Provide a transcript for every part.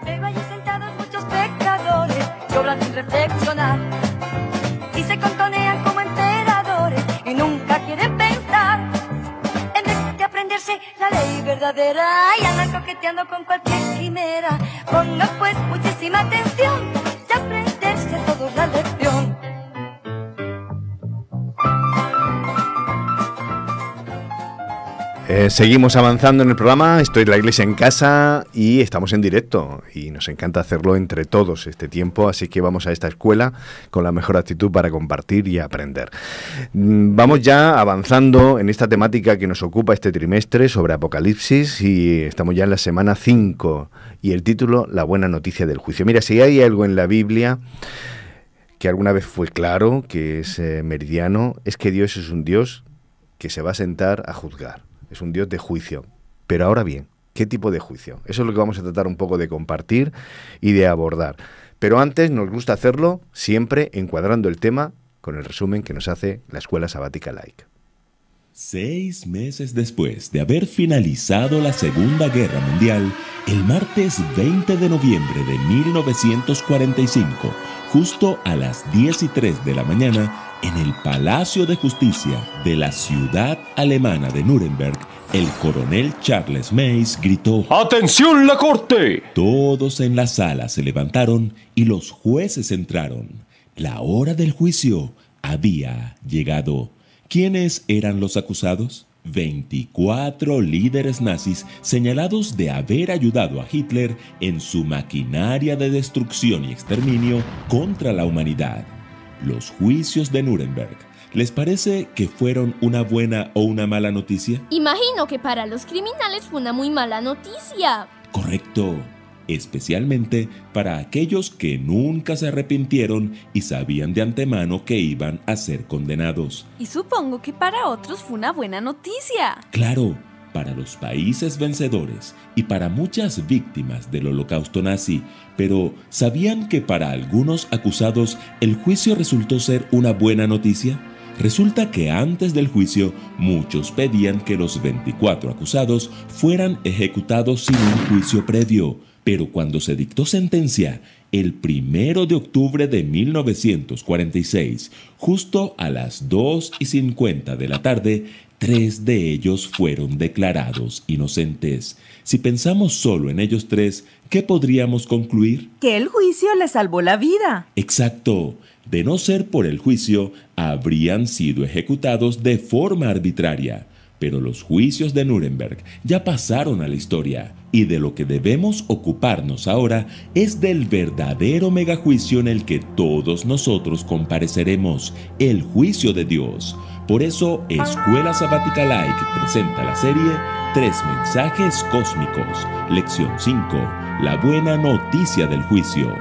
Veo allí sentados muchos pecadores que obran sin reflexionar y se contonean como emperadores y nunca quieren pensar en vez de aprenderse la ley verdadera y andan coqueteando con cualquier quimera. Pongan pues muchísima atención de aprenderse todos la lección. Seguimos avanzando en el programa. Estoy en la Iglesia en Casa y estamos en directo y nos encanta hacerlo entre todos este tiempo, así que vamos a esta escuela con la mejor actitud para compartir y aprender. Vamos ya avanzando en esta temática que nos ocupa este trimestre sobre Apocalipsis y estamos ya en la semana 5 y el título, La buena noticia del juicio. Mira, si hay algo en la Biblia que alguna vez fue claro, que es meridiano, es que Dios es un Dios que se va a sentar a juzgar. Es un Dios de juicio. Pero ahora bien, ¿qué tipo de juicio? Eso es lo que vamos a tratar un poco de compartir y de abordar. Pero antes nos gusta hacerlo siempre encuadrando el tema con el resumen que nos hace la Escuela Sabática Laica. 6 meses después de haber finalizado la Segunda Guerra Mundial, el martes 20 de noviembre de 1945, justo a las 10:03 de la mañana, en el Palacio de Justicia de la ciudad alemana de Nuremberg, el coronel Charles Mays gritó: ¡Atención la corte! Todos en la sala se levantaron y los jueces entraron. La hora del juicio había llegado. ¿Quiénes eran los acusados? 24 líderes nazis señalados de haber ayudado a Hitler en su maquinaria de destrucción y exterminio contra la humanidad. Los juicios de Nuremberg, ¿les parece que fueron una buena o una mala noticia? Imagino que para los criminales fue una muy mala noticia. Correcto. Especialmente para aquellos que nunca se arrepintieron y sabían de antemano que iban a ser condenados. Y supongo que para otros fue una buena noticia. Claro, para los países vencedores y para muchas víctimas del holocausto nazi, pero ¿sabían que para algunos acusados el juicio resultó ser una buena noticia? Resulta que antes del juicio, muchos pedían que los 24 acusados fueran ejecutados sin un juicio previo. Pero cuando se dictó sentencia, el 1 de octubre de 1946, justo a las 2:50 de la tarde, 3 de ellos fueron declarados inocentes. Si pensamos solo en ellos 3, ¿qué podríamos concluir? Que el juicio les salvó la vida. Exacto. De no ser por el juicio, habrían sido ejecutados de forma arbitraria. Pero los juicios de Nuremberg ya pasaron a la historia y de lo que debemos ocuparnos ahora es del verdadero megajuicio en el que todos nosotros compareceremos, el juicio de Dios. Por eso, Escuela Sabática Laica presenta la serie 3 mensajes cósmicos, lección 5, la buena noticia del juicio.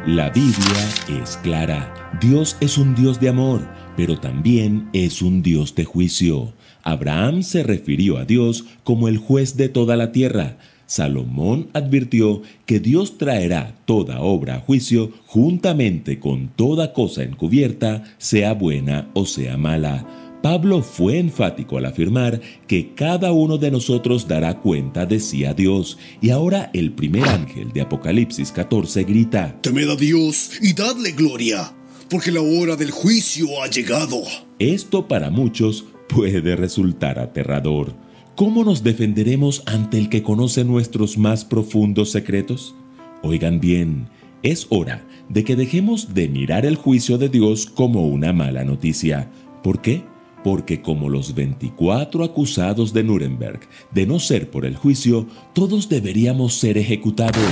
La Biblia es clara. Dios es un Dios de amor, pero también es un Dios de juicio. Abraham se refirió a Dios como el juez de toda la tierra. Salomón advirtió que Dios traerá toda obra a juicio juntamente con toda cosa encubierta, sea buena o sea mala. Pablo fue enfático al afirmar que cada uno de nosotros dará cuenta de sí a Dios. Y ahora el primer ángel de Apocalipsis 14 grita: Temed a Dios y dadle gloria, porque la hora del juicio ha llegado. Esto para muchos puede resultar aterrador. ¿Cómo nos defenderemos ante el que conoce nuestros más profundos secretos? Oigan bien, es hora de que dejemos de mirar el juicio de Dios como una mala noticia. ¿Por qué? Porque como los 24 acusados de Nuremberg, de no ser por el juicio, todos deberíamos ser ejecutados.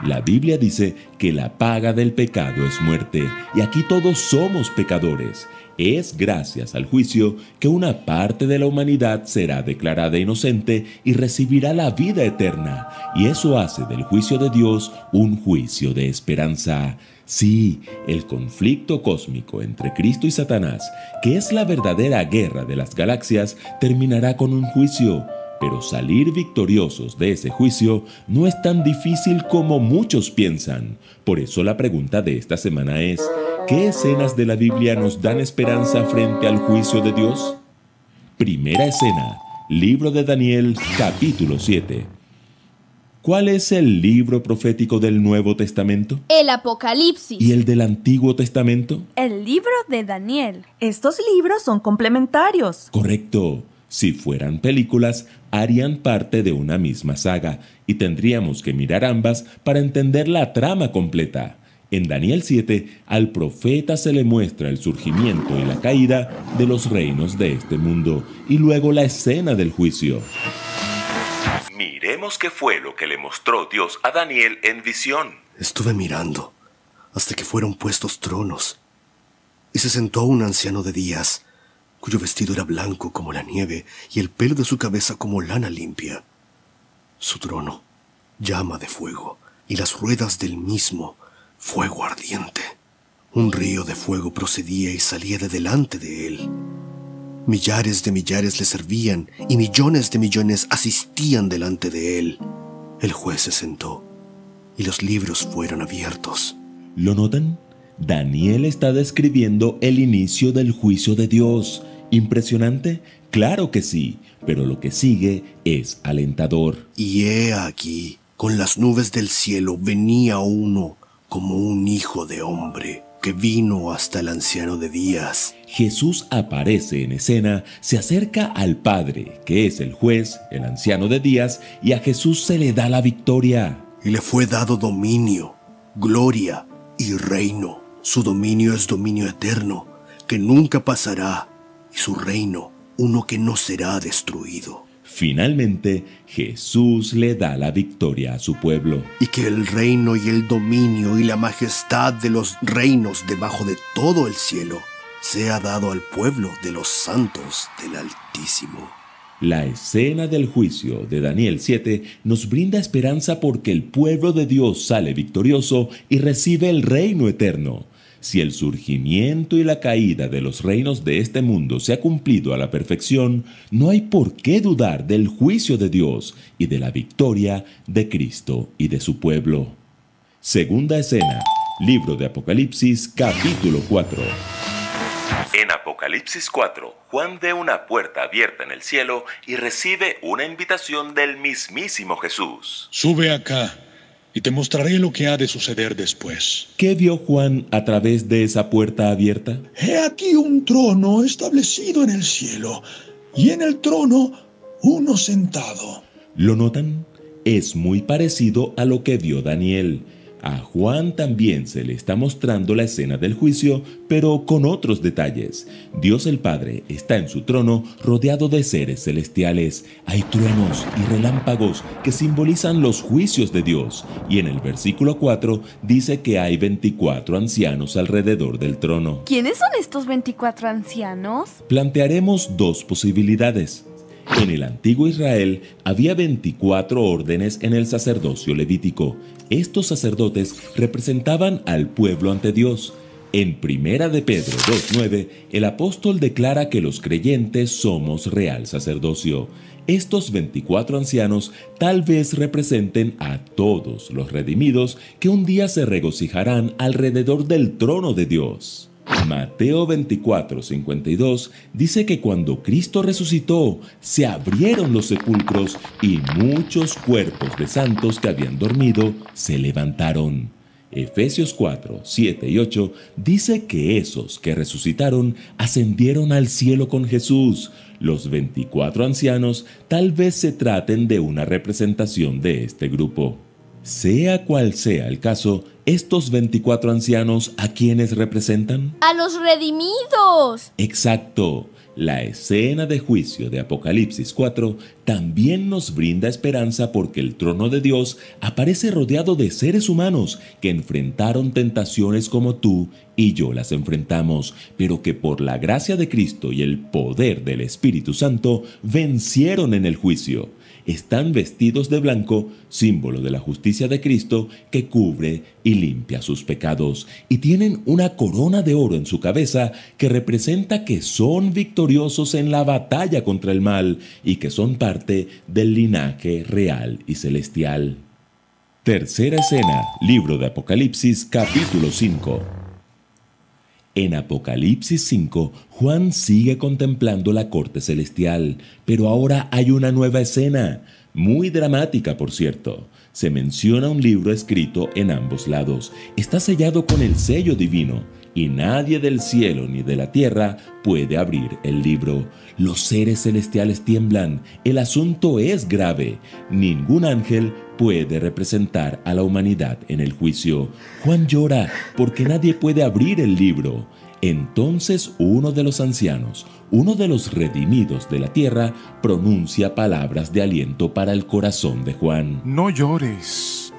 La Biblia dice que la paga del pecado es muerte, y aquí todos somos pecadores. Es gracias al juicio que una parte de la humanidad será declarada inocente y recibirá la vida eterna, y eso hace del juicio de Dios un juicio de esperanza. Sí, el conflicto cósmico entre Cristo y Satanás, que es la verdadera guerra de las galaxias, terminará con un juicio. Pero salir victoriosos de ese juicio no es tan difícil como muchos piensan. Por eso la pregunta de esta semana es: ¿qué escenas de la Biblia nos dan esperanza frente al juicio de Dios? Primera escena: Libro de Daniel, capítulo 7. ¿Cuál es el libro profético del Nuevo Testamento? El Apocalipsis. ¿Y el del Antiguo Testamento? El libro de Daniel. Estos libros son complementarios. Correcto. Si fueran películas, harían parte de una misma saga y tendríamos que mirar ambas para entender la trama completa. En Daniel 7, al profeta se le muestra el surgimiento y la caída de los reinos de este mundo y luego la escena del juicio. Miremos qué fue lo que le mostró Dios a Daniel en visión. Estuve mirando hasta que fueron puestos tronos, y se sentó un anciano de días, cuyo vestido era blanco como la nieve y el pelo de su cabeza como lana limpia. Su trono, llama de fuego, y las ruedas del mismo, fuego ardiente. Un río de fuego procedía y salía de delante de él. Millares de millares le servían y millones de millones asistían delante de él. El juez se sentó y los libros fueron abiertos. ¿Lo notan? Daniel está describiendo el inicio del juicio de Dios. ¿Impresionante? Claro que sí, pero lo que sigue es alentador. Y he aquí, con las nubes del cielo venía uno como un hijo de hombre, que vino hasta el anciano de días. Jesús aparece en escena, se acerca al Padre, que es el juez, el anciano de días, y a Jesús se le da la victoria. Y le fue dado dominio, gloria y reino. Su dominio es dominio eterno, que nunca pasará, y su reino, uno que no será destruido. Finalmente, Jesús le da la victoria a su pueblo. Y que el reino y el dominio y la majestad de los reinos debajo de todo el cielo sea dado al pueblo de los santos del Altísimo. La escena del juicio de Daniel 7 nos brinda esperanza porque el pueblo de Dios sale victorioso y recibe el reino eterno. Si el surgimiento y la caída de los reinos de este mundo se ha cumplido a la perfección, no hay por qué dudar del juicio de Dios y de la victoria de Cristo y de su pueblo. Segunda escena, libro de Apocalipsis, capítulo 4. En Apocalipsis 4, Juan ve una puerta abierta en el cielo y recibe una invitación del mismísimo Jesús. Sube acá y te mostraré lo que ha de suceder después. ¿Qué vio Juan a través de esa puerta abierta? He aquí un trono establecido en el cielo, y en el trono uno sentado. ¿Lo notan? Es muy parecido a lo que vio Daniel. A Juan también se le está mostrando la escena del juicio, pero con otros detalles. Dios el Padre está en su trono rodeado de seres celestiales. Hay truenos y relámpagos que simbolizan los juicios de Dios. Y en el versículo 4 dice que hay 24 ancianos alrededor del trono. ¿Quiénes son estos 24 ancianos? Plantearemos dos posibilidades. En el antiguo Israel había 24 órdenes en el sacerdocio levítico. Estos sacerdotes representaban al pueblo ante Dios. En Primera de Pedro 2:9, el apóstol declara que los creyentes somos real sacerdocio. Estos 24 ancianos tal vez representen a todos los redimidos que un día se regocijarán alrededor del trono de Dios. Mateo 24:52 dice que cuando Cristo resucitó, se abrieron los sepulcros y muchos cuerpos de santos que habían dormido se levantaron. Efesios 4:7 y 8 dice que esos que resucitaron ascendieron al cielo con Jesús. Los 24 ancianos tal vez se traten de una representación de este grupo. Sea cual sea el caso, estos 24 ancianos, ¿a quiénes representan? ¡A los redimidos! Exacto. La escena de juicio de Apocalipsis 4 también nos brinda esperanza porque el trono de Dios aparece rodeado de seres humanos que enfrentaron tentaciones como tú y yo las enfrentamos, pero que por la gracia de Cristo y el poder del Espíritu Santo vencieron en el juicio. Están vestidos de blanco, símbolo de la justicia de Cristo que cubre y limpia sus pecados, y tienen una corona de oro en su cabeza que representa que son victoriosos en la batalla contra el mal y que son parte del linaje real y celestial. Tercera escena, libro de Apocalipsis, capítulo 5. En Apocalipsis 5, Juan sigue contemplando la corte celestial, pero ahora hay una nueva escena, muy dramática por cierto. Se menciona un libro escrito en ambos lados. Está sellado con el sello divino y nadie del cielo ni de la tierra puede abrir el libro. Los seres celestiales tiemblan. El asunto es grave. Ningún ángel puede representar a la humanidad en el juicio. Juan llora porque nadie puede abrir el libro. Entonces uno de los ancianos, uno de los redimidos de la tierra, pronuncia palabras de aliento para el corazón de Juan. No llores.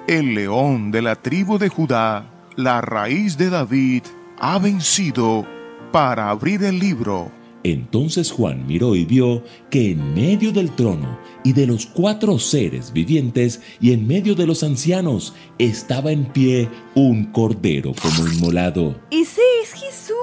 El león de la tribu de Judá, la raíz de David, ha vencido para abrir el libro. Entonces Juan miró y vio que en medio del trono y de los 4 seres vivientes y en medio de los ancianos estaba en pie un cordero como inmolado. ¡Ese es Jesús!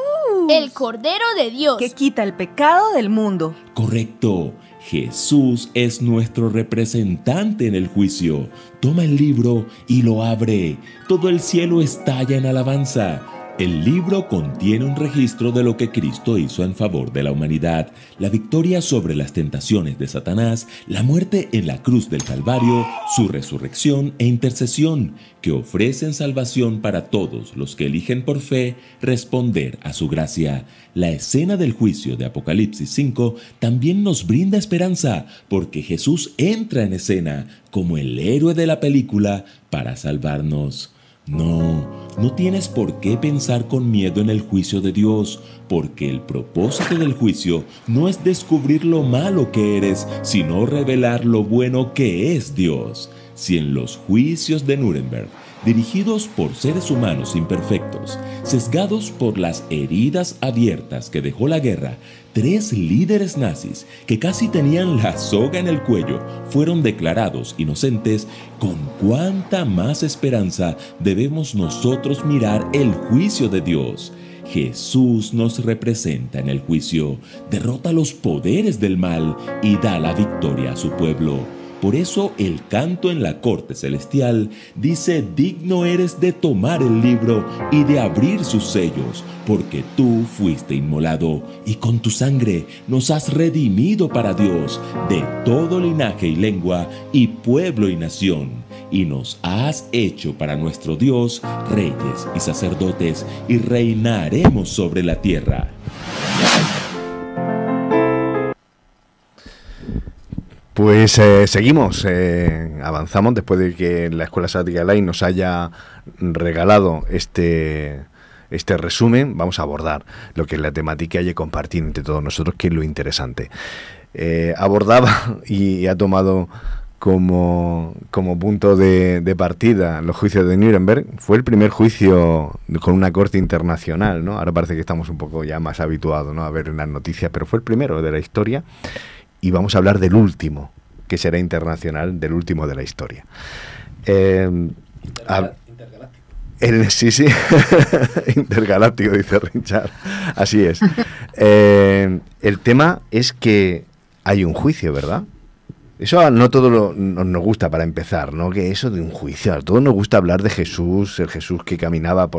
El Cordero de Dios, que quita el pecado del mundo. Correcto. Jesús es nuestro representante en el juicio. Toma el libro y lo abre. Todo el cielo estalla en alabanza. El libro contiene un registro de lo que Cristo hizo en favor de la humanidad, la victoria sobre las tentaciones de Satanás, la muerte en la cruz del Calvario, su resurrección e intercesión, que ofrecen salvación para todos los que eligen por fe responder a su gracia. La escena del juicio de Apocalipsis 5 también nos brinda esperanza, porque Jesús entra en escena como el héroe de la película para salvarnos. No tienes por qué pensar con miedo en el juicio de Dios, porque el propósito del juicio no es descubrir lo malo que eres, sino revelar lo bueno que es Dios. Si en los juicios de Nuremberg, dirigidos por seres humanos imperfectos, sesgados por las heridas abiertas que dejó la guerra, 3 líderes nazis que casi tenían la soga en el cuello fueron declarados inocentes, ¿con cuánta más esperanza debemos nosotros mirar el juicio de Dios? Jesús nos representa en el juicio, derrota los poderes del mal y da la victoria a su pueblo. Por eso el canto en la corte celestial dice: digno eres de tomar el libro y de abrir sus sellos, porque tú fuiste inmolado y con tu sangre nos has redimido para Dios de todo linaje y lengua y pueblo y nación, y nos has hecho para nuestro Dios reyes y sacerdotes, y reinaremos sobre la tierra. Pues seguimos, avanzamos después de que la Escuela Sabática Live nos haya regalado este resumen. Vamos a abordar lo que es la temática y a compartir entre todos nosotros, que es lo interesante. Abordaba y ha tomado como punto de partida los juicios de Nuremberg. Fue el primer juicio con una corte internacional, ¿no? Ahora parece que estamos un poco ya más habituados, ¿no?, a ver en las noticias, pero fue el primero de la historia. Y vamos a hablar del último, que será internacional, del último de la historia. Intergaláctico. Sí, intergaláctico, dice Richard. Así es. El tema es que hay un juicio, ¿verdad? Eso no todo nos gusta para empezar, ¿no? Que eso de un juicio, a todos nos gusta hablar de Jesús, el Jesús que caminaba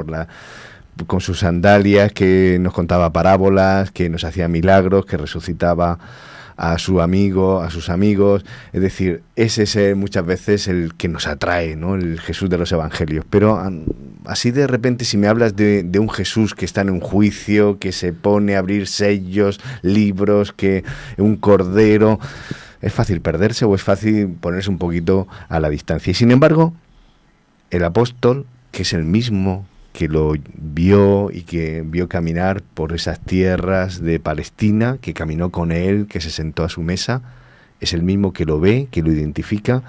con sus sandalias, que nos contaba parábolas, que nos hacía milagros, que resucitaba a sus amigos, es decir, ese es muchas veces el que nos atrae, ¿no?, el Jesús de los evangelios. Pero así de repente, si me hablas de un Jesús que está en un juicio, que se pone a abrir sellos, libros, que un cordero, ¿es fácil perderse o es fácil ponerse un poquito a la distancia? Y sin embargo, el apóstol, que es el mismo que lo vio y que vio caminar por esas tierras de Palestina, que caminó con él, que se sentó a su mesa, es el mismo que lo ve, que lo identifica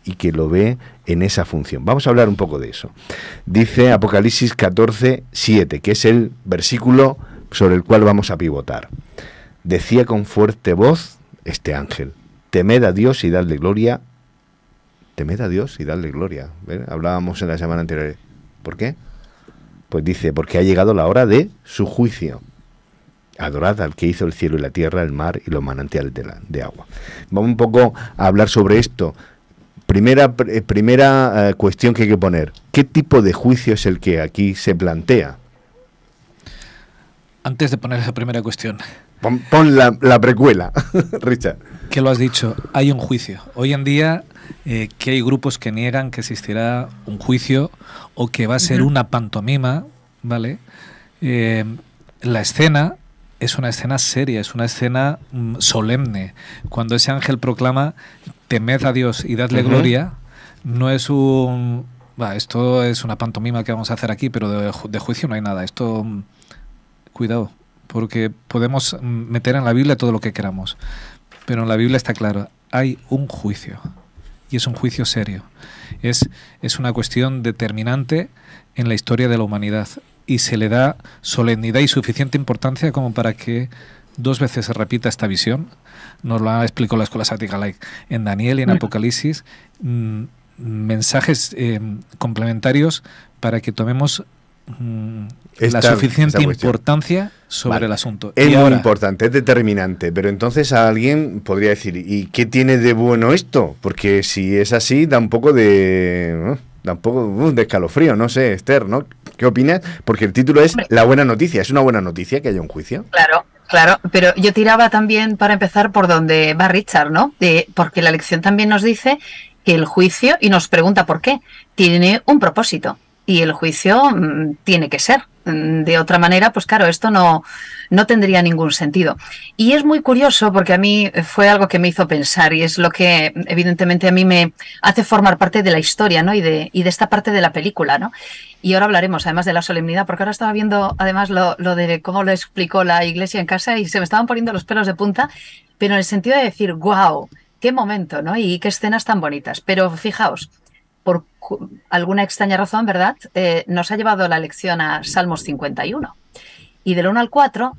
y que lo ve en esa función. Vamos a hablar un poco de eso. Dice Apocalipsis 14:7, que es el versículo sobre el cual vamos a pivotar. Decía con fuerte voz este ángel: temed a Dios y dadle gloria. Temed a Dios y dadle gloria. ¿Ven? Hablábamos en la semana anterior. ¿Por qué? Pues dice, porque ha llegado la hora de su juicio. Adorad al que hizo el cielo y la tierra, el mar y los manantiales de agua. Vamos un poco a hablar sobre esto. Primera cuestión que hay que poner. ¿Qué tipo de juicio es el que aquí se plantea? Antes de poner esa primera cuestión. Pon la precuela, Richard. Que lo has dicho, hay un juicio. Hoy en día que hay grupos que niegan que existirá un juicio o que va a ser una pantomima, ¿vale? La escena es una escena seria, es una escena solemne. Cuando ese ángel proclama, temed a Dios y dadle gloria, no es un... esto es una pantomima que vamos a hacer aquí, pero de juicio no hay nada. Esto, cuidado, porque podemos meter en la Biblia todo lo que queramos, pero en la Biblia está claro, hay un juicio, y es un juicio serio. Es una cuestión determinante en la historia de la humanidad, y se le da solemnidad y suficiente importancia como para que 2 veces se repita esta visión. Nos lo explicó la Escuela Sabática Laic en Daniel y en Apocalipsis, mensajes complementarios para que tomemos la suficiente importancia sobre el asunto. Es muy importante, es determinante, pero entonces a alguien podría decir, ¿y qué tiene de bueno esto? Porque si es así, da un poco de escalofrío, no sé, Esther, ¿no? ¿Qué opinas? Porque el título es La buena noticia. ¿Es una buena noticia que haya un juicio? Claro, pero yo tiraba también para empezar por donde va Richard, ¿no? Porque la lección también nos dice que el juicio, y nos pregunta por qué, tiene un propósito. Y el juicio tiene que ser. De otra manera, pues claro, esto no tendría ningún sentido. Y es muy curioso porque a mí fue algo que me hizo pensar y es lo que evidentemente a mí me hace formar parte de la historia, ¿no? y de esta parte de la película, ¿no? Y ahora hablaremos además de la solemnidad, porque ahora estaba viendo además lo de cómo lo explicó la Iglesia en casa y se me estaban poniendo los pelos de punta, pero en el sentido de decir, wow, qué momento, ¿no? Y qué escenas tan bonitas. Pero fijaos, por alguna extraña razón, ¿verdad? Nos ha llevado la lección a Salmos 51. Y del 1 al 4,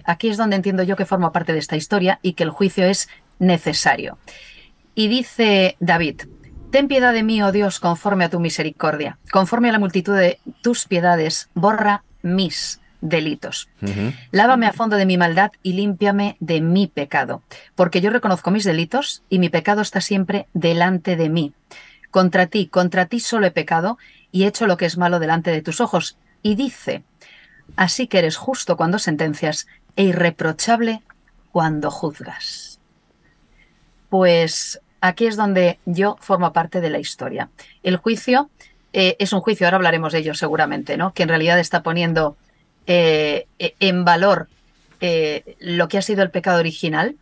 aquí es donde entiendo yo que forma parte de esta historia y que el juicio es necesario. Y dice David, ten piedad de mí, oh Dios, conforme a tu misericordia. Conforme a la multitud de tus piedades, borra mis delitos. Lávame a fondo de mi maldad y límpiame de mi pecado. Porque yo reconozco mis delitos y mi pecado está siempre delante de mí. Contra ti solo he pecado y he hecho lo que es malo delante de tus ojos. Y dice, así que eres justo cuando sentencias e irreprochable cuando juzgas. Pues aquí es donde yo formo parte de la historia. El juicio es un juicio, ahora hablaremos de ello seguramente, ¿no? Que en realidad está poniendo en valor lo que ha sido el pecado original,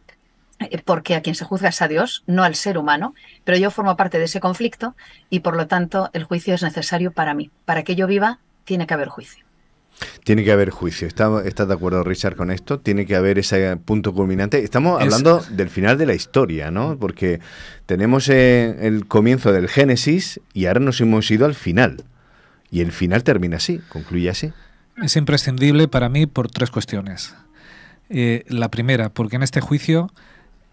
porque a quien se juzga es a Dios, no al ser humano, pero yo formo parte de ese conflicto y por lo tanto el juicio es necesario para mí. Para que yo viva, tiene que haber juicio. Tiene que haber juicio. ¿Estás de acuerdo, Richard, con esto? Tiene que haber ese punto culminante. Estamos hablando del final de la historia, ¿no? Porque tenemos el comienzo del Génesis y ahora nos hemos ido al final. Y el final termina así, concluye así. Es imprescindible para mí por 3 cuestiones. La primera, porque en este juicio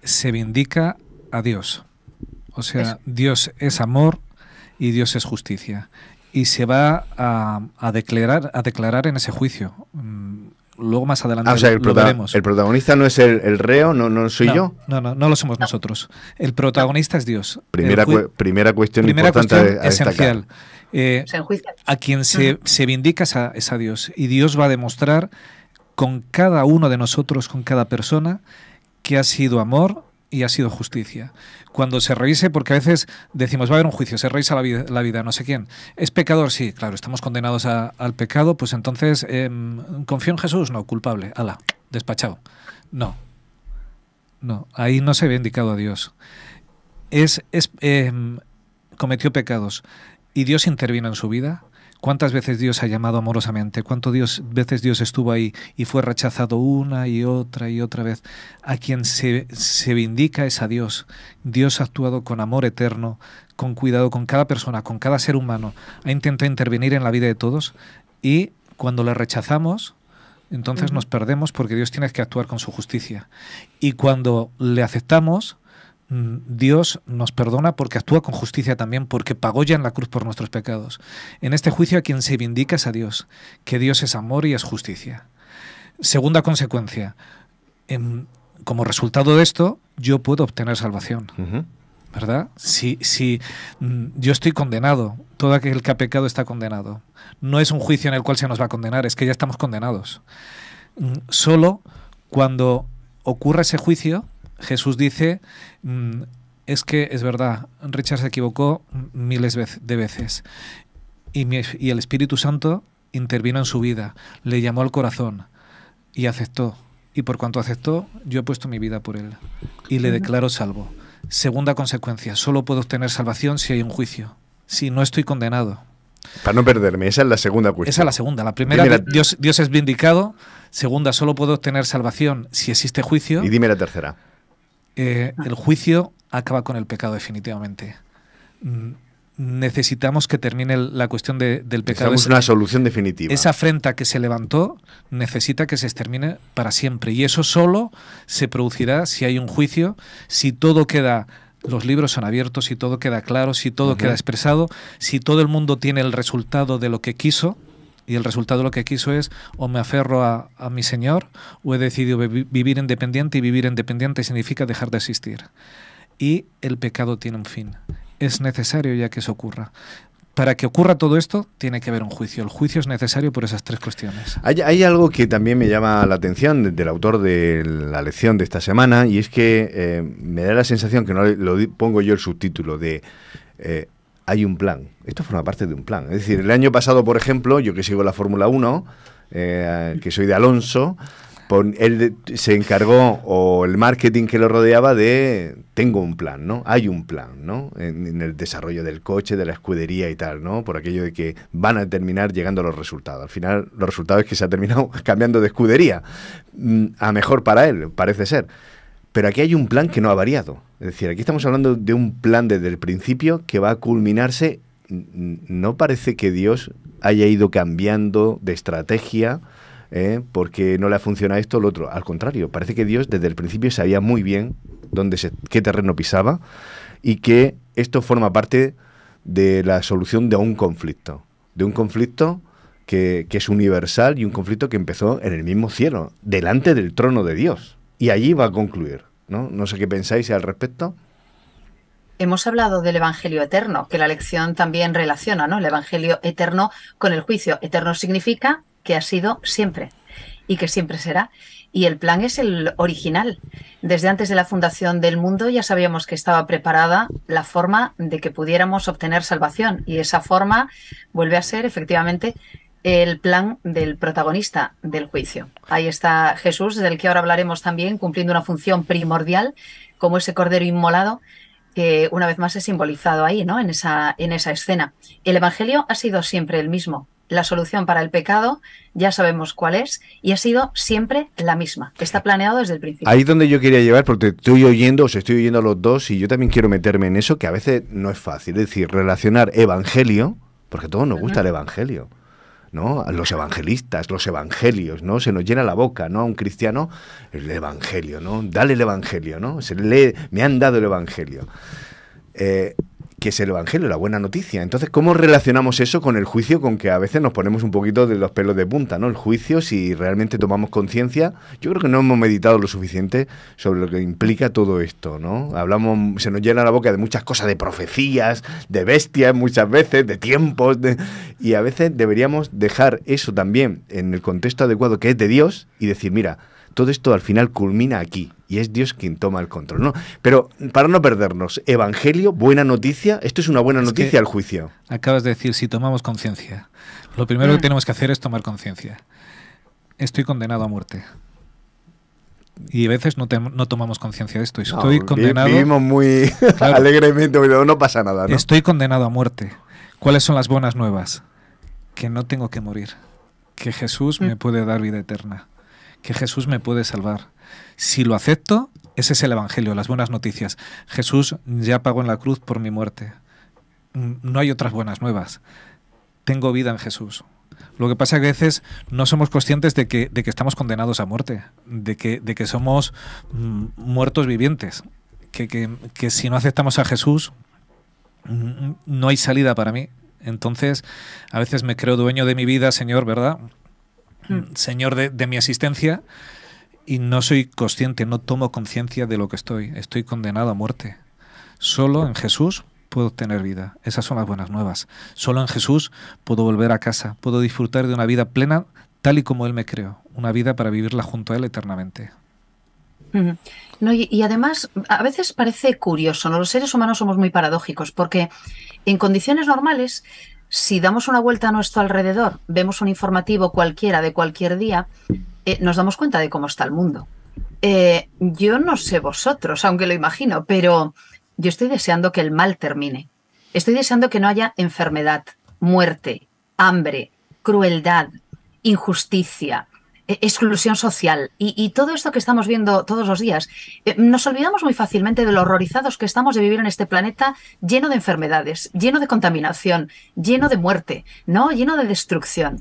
se vindica a Dios. O sea, Dios es amor y Dios es justicia. Y se va a declarar en ese juicio. Luego más adelante lo veremos. El protagonista no es el reo, no soy yo. No lo somos nosotros. El protagonista es Dios. Primera cuestión importante esencial. A quien se vindica es a Dios. Y Dios va a demostrar con cada uno de nosotros, con cada persona, que ha sido amor y ha sido justicia. Cuando se revise, porque a veces decimos, va a haber un juicio, se revisa la vida, no sé quién. ¿Es pecador? Sí, claro, estamos condenados al pecado, pues entonces, ¿confío en Jesús? No, culpable, ala, despachado. No, ahí no se ve indicado a Dios. Cometió pecados y Dios intervino en su vida. ¿Cuántas veces Dios ha llamado amorosamente? ¿Cuántas veces Dios estuvo ahí y fue rechazado una y otra vez? A quien se vindica es a Dios. Dios ha actuado con amor eterno, con cuidado con cada persona, con cada ser humano. Ha intentado intervenir en la vida de todos y cuando le rechazamos, entonces nos perdemos porque Dios tiene que actuar con su justicia. Y cuando le aceptamos, Dios nos perdona porque actúa con justicia también, porque pagó ya en la cruz por nuestros pecados. En este juicio a quien se vindica es a Dios, que Dios es amor y es justicia. Segunda consecuencia, como resultado de esto, yo puedo obtener salvación. ¿Verdad? Si yo estoy condenado, todo aquel que ha pecado está condenado. No es un juicio en el cual se nos va a condenar, es que ya estamos condenados. Solo cuando ocurra ese juicio, Jesús dice, es que es verdad, Richard se equivocó miles de veces y el Espíritu Santo intervino en su vida, le llamó al corazón y aceptó. Y por cuanto aceptó, yo he puesto mi vida por él y le declaro salvo. Segunda consecuencia, solo puedo obtener salvación si hay un juicio, si no estoy condenado. Para no perderme, esa es la segunda cuestión. Esa es la segunda. La primera, Dios es vindicado. Segunda, solo puedo obtener salvación si existe juicio. Y dime la tercera. El juicio acaba con el pecado definitivamente. Necesitamos que termine la cuestión del pecado. Necesitamos una solución definitiva. Esa afrenta que se levantó necesita que se extermine para siempre. Y eso solo se producirá si hay un juicio, si todo queda... Los libros son abiertos, si todo queda claro, si todo queda expresado, si todo el mundo tiene el resultado de lo que quiso, y el resultado de lo que quiso es o me aferro a mi Señor o he decidido vivir independiente, y vivir independiente significa dejar de existir. Y el pecado tiene un fin. Es necesario ya que eso ocurra. Para que ocurra todo esto, tiene que haber un juicio. El juicio es necesario por esas tres cuestiones. Hay algo que también me llama la atención del autor de la lección de esta semana, y es que me da la sensación, que no lo pongo yo el subtítulo, de hay un plan. Esto forma parte de un plan. Es decir, el año pasado, por ejemplo, yo que sigo la Fórmula 1, que soy de Alonso, él se encargó, o el marketing que lo rodeaba, de tengo un plan, ¿no? Hay un plan, ¿no? En el desarrollo del coche, de la escudería y tal, ¿no? Por aquello de que van a terminar llegando los resultados. Al final, los resultados es que se ha terminado cambiando de escudería. A mejor para él, parece ser. Pero aquí hay un plan que no ha variado. Es decir, aquí estamos hablando de un plan desde el principio que va a culminarse. No parece que Dios haya ido cambiando de estrategia, porque no le ha funcionado esto o lo otro. Al contrario, parece que Dios desde el principio sabía muy bien qué terreno pisaba, y que esto forma parte de la solución de un conflicto. De un conflicto que es universal, y un conflicto que empezó en el mismo cielo, delante del trono de Dios. Y allí va a concluir, ¿no? No sé qué pensáis al respecto. Hemos hablado del Evangelio eterno, que la lección también relaciona, ¿no? El Evangelio eterno con el juicio. Eterno significa que ha sido siempre y que siempre será. Y el plan es el original. Desde antes de la fundación del mundo ya sabíamos que estaba preparada la forma de que pudiéramos obtener salvación. Y esa forma vuelve a ser efectivamente el plan del protagonista del juicio. Ahí está Jesús, del que ahora hablaremos también, cumpliendo una función primordial como ese cordero inmolado, que una vez más es simbolizado ahí, ¿no? En esa escena. El Evangelio ha sido siempre el mismo. La solución para el pecado ya sabemos cuál es, y ha sido siempre la misma. Está planeado desde el principio. Ahí es donde yo quería llevar, porque estoy oyendo a los dos, y yo también quiero meterme en eso, que a veces no es fácil. Es decir, relacionar evangelio, porque a todos nos gusta el evangelio, ¿no? A los evangelistas, los evangelios, ¿no? Se nos llena la boca, ¿no? A un cristiano, el evangelio, ¿no? Dale el evangelio, ¿no? Se lee, me han dado el evangelio. Que es el evangelio, la buena noticia. Entonces, ¿cómo relacionamos eso con el juicio? Con que a veces nos ponemos un poquito de los pelos de punta, ¿no? El juicio, si realmente tomamos conciencia, yo creo que no hemos meditado lo suficiente sobre lo que implica todo esto, ¿no? Hablamos, se nos llena la boca de muchas cosas, de profecías, de bestias muchas veces, de tiempos, y a veces deberíamos dejar eso también en el contexto adecuado, que es de Dios, y decir, mira, todo esto al final culmina aquí, y es Dios quien toma el control, ¿no? Pero para no perdernos, evangelio, buena noticia, esto es una buena noticia al juicio. Acabas de decir, si tomamos conciencia. Lo primero que tenemos que hacer es tomar conciencia. Estoy condenado a muerte. Y a veces no tomamos conciencia de esto. Estoy condenado. Vivimos muy alegremente, pero no pasa nada, ¿no? Estoy condenado a muerte. ¿Cuáles son las buenas nuevas? Que no tengo que morir. Que Jesús me puede dar vida eterna. Que Jesús me puede salvar. Si lo acepto, ese es el Evangelio, las buenas noticias. Jesús ya pagó en la cruz por mi muerte. No hay otras buenas nuevas. Tengo vida en Jesús. Lo que pasa es que a veces no somos conscientes de que estamos condenados a muerte, de que somos muertos vivientes, que si no aceptamos a Jesús, no hay salida para mí. Entonces, a veces me creo dueño de mi vida, Señor, ¿verdad? Señor de mi existencia, y no soy consciente, no tomo conciencia de lo que estoy condenado a muerte. Solo en Jesús puedo obtener vida. Esas son las buenas nuevas. Solo en Jesús puedo volver a casa, puedo disfrutar de una vida plena tal y como Él me creó, una vida para vivirla junto a Él eternamente. No, y además, a veces parece curioso, ¿no? Los seres humanos somos muy paradójicos, porque en condiciones normales, si damos una vuelta a nuestro alrededor, vemos un informativo cualquiera de cualquier día, nos damos cuenta de cómo está el mundo. Yo no sé vosotros, aunque lo imagino, pero yo estoy deseando que el mal termine. Estoy deseando que no haya enfermedad, muerte, hambre, crueldad, injusticia, exclusión social y todo esto que estamos viendo todos los días. Nos olvidamos muy fácilmente de lo horrorizados que estamos de vivir en este planeta lleno de enfermedades, lleno de contaminación, lleno de muerte, ¿no? Lleno de destrucción.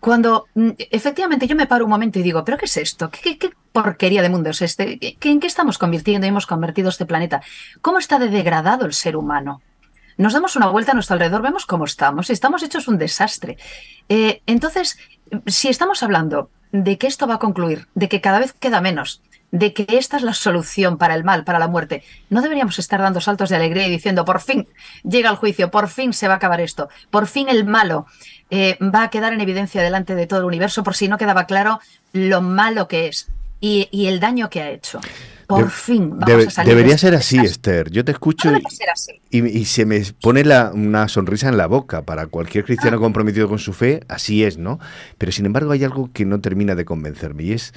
Cuando efectivamente yo me paro un momento y digo, ¿pero qué es esto? ¿Qué porquería de mundo es este? ¿En qué estamos convirtiendo y hemos convertido este planeta? ¿Cómo está de degradado el ser humano? Nos damos una vuelta a nuestro alrededor, vemos cómo estamos hechos un desastre. Entonces, si estamos hablando de que esto va a concluir, de que cada vez queda menos, de que esta es la solución para el mal, para la muerte, no deberíamos estar dando saltos de alegría y diciendo, por fin llega el juicio, por fin se va a acabar esto, por fin el malo va a quedar en evidencia delante de todo el universo, por si no quedaba claro lo malo que es y el daño que ha hecho. Por fin vamos a salir. Debería ser así, Esther. Yo te escucho y se me pone una sonrisa en la boca. Para cualquier cristiano comprometido con su fe, así es, ¿no? Pero sin embargo hay algo que no termina de convencerme y es...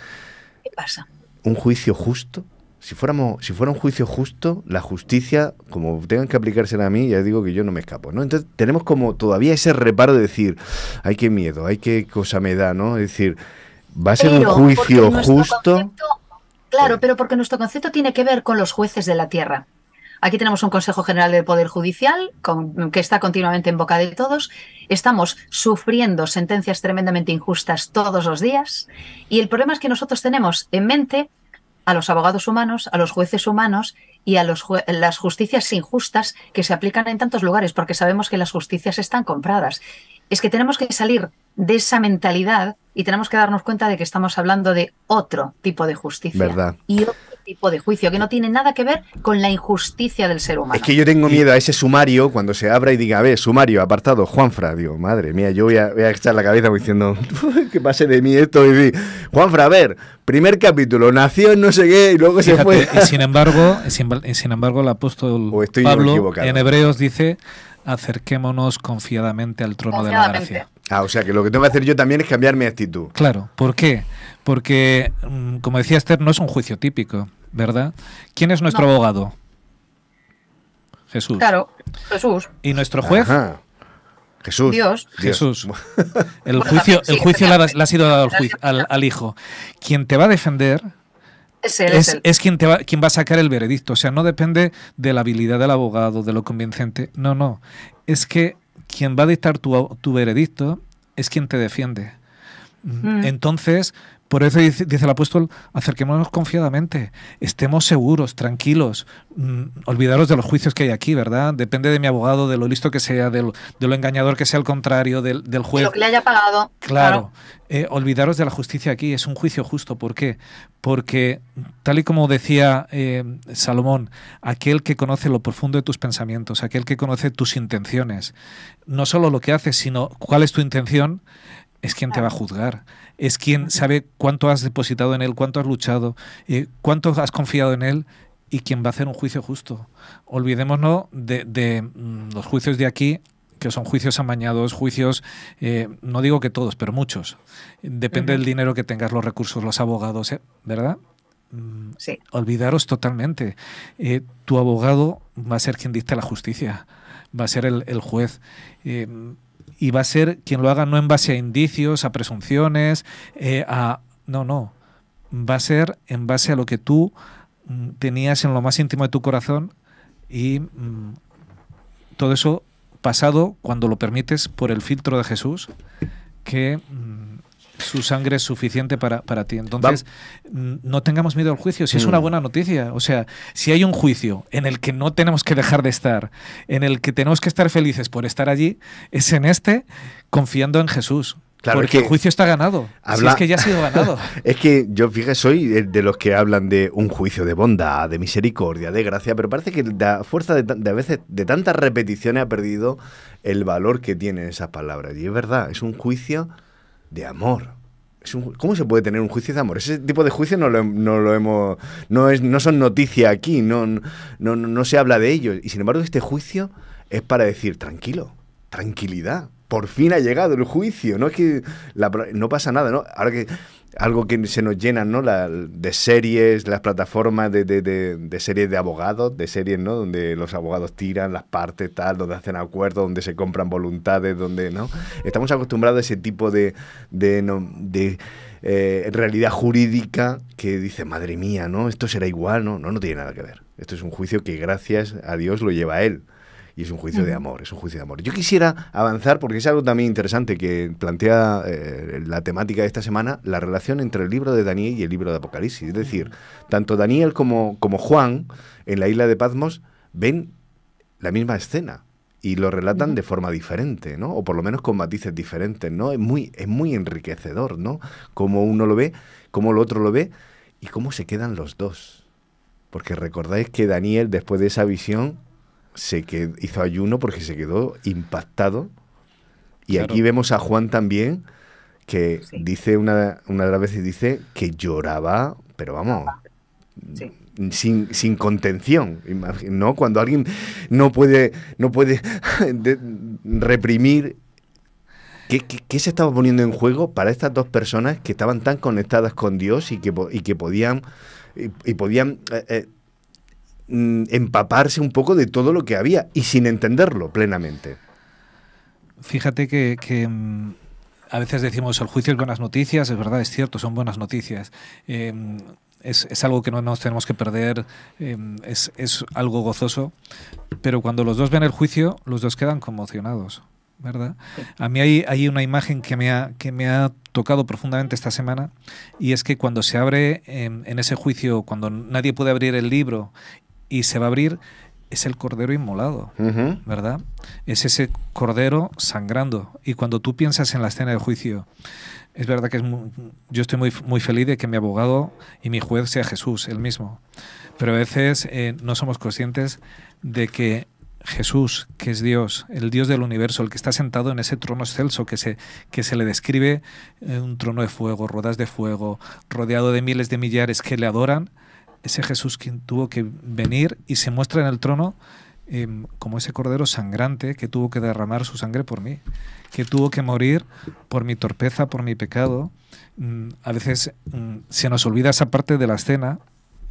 ¿Qué pasa? ¿Un juicio justo? Si fuera un juicio justo, la justicia, como tengan que aplicársela a mí, ya digo que yo no me escapo, ¿no? Entonces tenemos como todavía ese reparo de decir, ay, qué miedo, ay, qué cosa me da, ¿no? Es decir, va a ser un juicio justo... Claro, pero porque nuestro concepto tiene que ver con los jueces de la tierra. Aquí tenemos un Consejo General del Poder Judicial que está continuamente en boca de todos. Estamos sufriendo sentencias tremendamente injustas todos los días y el problema es que nosotros tenemos en mente a los abogados humanos, a los jueces humanos y a las justicias injustas que se aplican en tantos lugares porque sabemos que las justicias están compradas. Es que tenemos que salir de esa mentalidad y tenemos que darnos cuenta de que estamos hablando de otro tipo de justicia. ¿Verdad? Y otro tipo de juicio que no tiene nada que ver con la injusticia del ser humano. Es que yo tengo miedo a ese sumario cuando se abra y diga, a ver, sumario, apartado, Juanfra. Digo, madre mía, yo voy a echar la cabeza diciendo, que pase de mí esto. Y decir, Juanfra, a ver, primer capítulo, nació en no sé qué y luego se fue. Y sin embargo, el apóstol Pablo en Hebreos dice... Acerquémonos confiadamente al trono de la gracia. O sea que lo que tengo que hacer yo también es cambiar mi actitud. Claro, ¿por qué? Porque, como decía Esther, no es un juicio típico, ¿verdad? ¿Quién es nuestro abogado? Jesús. Claro, Jesús. ¿Y nuestro juez? Ajá. Jesús. Dios. Jesús. El juicio le ha sido dado al Hijo. Quien te va a defender... Es quien va a sacar el veredicto. O sea, no depende de la habilidad del abogado, de lo convincente. No. Es que quien va a dictar tu veredicto es quien te defiende. Entonces, por eso dice el apóstol, acerquémonos confiadamente, estemos seguros, tranquilos, olvidaros de los juicios que hay aquí, ¿verdad? Depende de mi abogado, de lo listo que sea, de lo engañador que sea al contrario, del juez. De lo que le haya pagado. Claro. Olvidaros de la justicia aquí, es un juicio justo. ¿Por qué? Porque, tal y como decía Salomón, aquel que conoce lo profundo de tus pensamientos, aquel que conoce tus intenciones, no solo lo que haces, sino cuál es tu intención, es quien te va a juzgar. Es quien sabe cuánto has depositado en él, cuánto has luchado, cuánto has confiado en él y quien va a hacer un juicio justo. Olvidémonos de los juicios de aquí, que son juicios amañados, juicios, no digo que todos, pero muchos. Depende del dinero que tengas, los recursos, los abogados, ¿verdad? Sí. Olvidaros totalmente. Tu abogado va a ser quien dicte la justicia, va a ser el juez. Y va a ser quien lo haga no en base a indicios, a presunciones, no. Va a ser en base a lo que tú tenías en lo más íntimo de tu corazón y todo eso pasado, cuando lo permites, por el filtro de Jesús, que su sangre es suficiente para ti. Entonces, no tengamos miedo al juicio, si es una buena noticia. O sea, si hay un juicio en el que no tenemos que dejar de estar, en el que tenemos que estar felices por estar allí, es en confiando en Jesús. Claro, porque el juicio está ganado. Si es que ya ha sido ganado. Es que yo, fíjate, soy de los que hablan de un juicio de bondad, de misericordia, de gracia, pero parece que la fuerza de a veces de tantas repeticiones ha perdido el valor que tienen esas palabras. Y es verdad, es un juicio de amor. ¿Cómo se puede tener un juicio de amor? Ese tipo de juicio no son noticia aquí, no se habla de ello. Y sin embargo este juicio es para decir, tranquilidad, por fin ha llegado el juicio, no es que no pasa nada, ¿no? Ahora que algo que se nos llenan, ¿no? De series, las plataformas de series de abogados, de series, ¿no? Donde los abogados tiran las partes, tal, donde hacen acuerdos, donde se compran voluntades, donde, ¿no? Estamos acostumbrados a ese tipo de realidad jurídica que dice, madre mía, ¿no? Esto será igual, ¿no? No tiene nada que ver. Esto es un juicio que gracias a Dios lo lleva a él. Y es un juicio de amor, es un juicio de amor. Yo quisiera avanzar, porque es algo también interesante que plantea la temática de esta semana, la relación entre el libro de Daniel y el libro de Apocalipsis. Es decir, tanto Daniel como Juan, en la isla de Patmos, ven la misma escena y lo relatan de forma diferente, ¿no? O por lo menos con matices diferentes, ¿no? Es muy enriquecedor, ¿no? Cómo uno lo ve, cómo el otro lo ve y cómo se quedan los dos. Porque recordáis que Daniel, después de esa visión, hizo ayuno porque se quedó impactado. Y claro, aquí vemos a Juan también, que dice una de las veces dice que lloraba, pero vamos, sin contención, ¿no? Cuando alguien no puede reprimir. ¿Qué se estaba poniendo en juego para estas dos personas que estaban tan conectadas con Dios y que podían empaparse un poco de todo lo que había y sin entenderlo plenamente? Fíjate que a veces decimos el juicio es buenas noticias, es verdad, es cierto, son buenas noticias. Es algo que no nos tenemos que perder, es algo gozoso, pero cuando los dos ven el juicio, los dos quedan conmocionados, ¿verdad? A mí hay una imagen que me ha tocado profundamente esta semana, y es que cuando se abre en ese juicio, cuando nadie puede abrir el libro y se va a abrir, es el cordero inmolado, ¿verdad? Es ese cordero sangrando. Y cuando tú piensas en la escena del juicio, es verdad que yo estoy muy feliz de que mi abogado y mi juez sea Jesús, él mismo. Pero a veces no somos conscientes de que Jesús, que es Dios, el Dios del universo, el que está sentado en ese trono excelso que se le describe, un trono de fuego, ruedas de fuego, rodeado de miles de millares que le adoran, ese Jesús quien tuvo que venir y se muestra en el trono como ese cordero sangrante que tuvo que derramar su sangre por mí, que tuvo que morir por mi torpeza, por mi pecado. A veces se nos olvida esa parte de la escena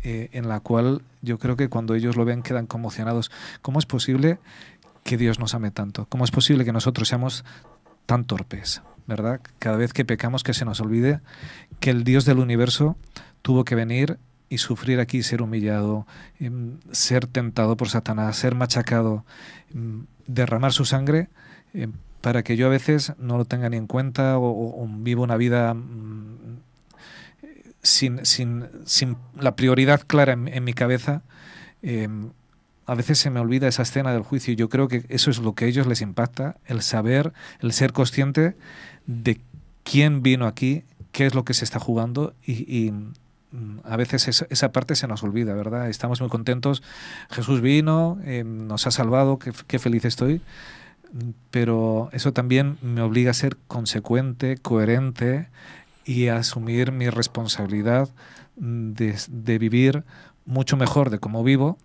en la cual yo creo que cuando ellos lo ven quedan conmocionados. ¿Cómo es posible que Dios nos ame tanto? ¿Cómo es posible que nosotros seamos tan torpes? ¿Verdad? Cada vez que pecamos, que se nos olvide que el Dios del universo tuvo que venir y sufrir aquí, ser humillado, ser tentado por Satanás, ser machacado, derramar su sangre para que yo a veces no lo tenga ni en cuenta o viva una vida sin la prioridad clara en mi cabeza. A veces se me olvida esa escena del juicio y yo creo que eso es lo que a ellos les impacta, el saber, el ser consciente de quién vino aquí, qué es lo que se está jugando y a veces esa parte se nos olvida, ¿verdad? Estamos muy contentos, Jesús vino, nos ha salvado, qué feliz estoy, pero eso también me obliga a ser consecuente, coherente y a asumir mi responsabilidad de vivir mucho mejor de cómo vivo,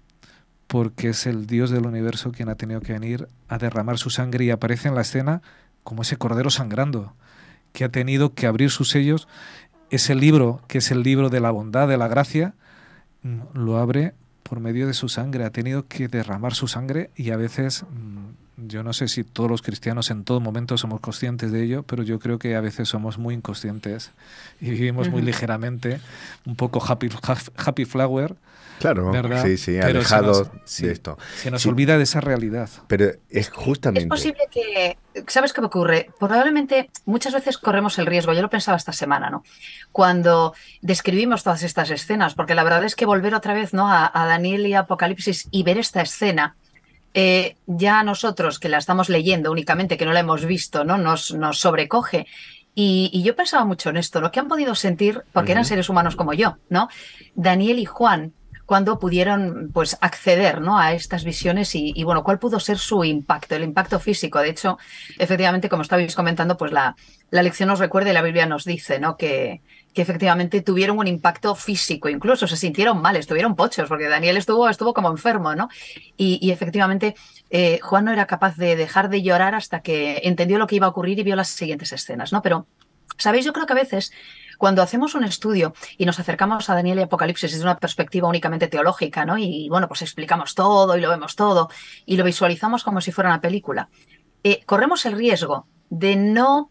porque es el Dios del universo quien ha tenido que venir a derramar su sangre y aparece en la escena como ese cordero sangrando, que ha tenido que abrir sus sellos. Ese libro, que es el libro de la bondad, de la gracia, lo abre por medio de su sangre. Ha tenido que derramar su sangre y a veces, yo no sé si todos los cristianos en todo momento somos conscientes de ello, pero yo creo que a veces somos muy inconscientes y vivimos muy ligeramente, un poco happy flower. Claro, ¿verdad? Sí, alejado de esto. Se nos olvida de esa realidad. Pero es justamente... Es posible que... ¿Sabes qué me ocurre? Probablemente muchas veces corremos el riesgo, yo lo pensaba esta semana, ¿no? Cuando describimos todas estas escenas, porque la verdad es que volver otra vez, ¿no?, a Daniel y Apocalipsis y ver esta escena, ya nosotros que la estamos leyendo únicamente, que no la hemos visto, ¿no?, nos sobrecoge. Y yo pensaba mucho en esto, ¿no?, que han podido sentir, porque eran seres humanos como yo, ¿no?, Daniel y Juan, cuando pudieron pues acceder, ¿no?, a estas visiones y bueno, cuál pudo ser su impacto, el impacto físico. De hecho, efectivamente, como estabais comentando, pues la lección nos recuerda y la Biblia nos dice, ¿no?, que efectivamente tuvieron un impacto físico, incluso se sintieron mal, estuvieron pochos, porque Daniel estuvo como enfermo, ¿no? Y efectivamente Juan no era capaz de dejar de llorar hasta que entendió lo que iba a ocurrir y vio las siguientes escenas, ¿no? Pero, ¿sabéis? Yo creo que a veces cuando hacemos un estudio y nos acercamos a Daniel y Apocalipsis desde una perspectiva únicamente teológica, ¿no?, y bueno, pues explicamos todo y lo vemos todo y lo visualizamos como si fuera una película, corremos el riesgo de no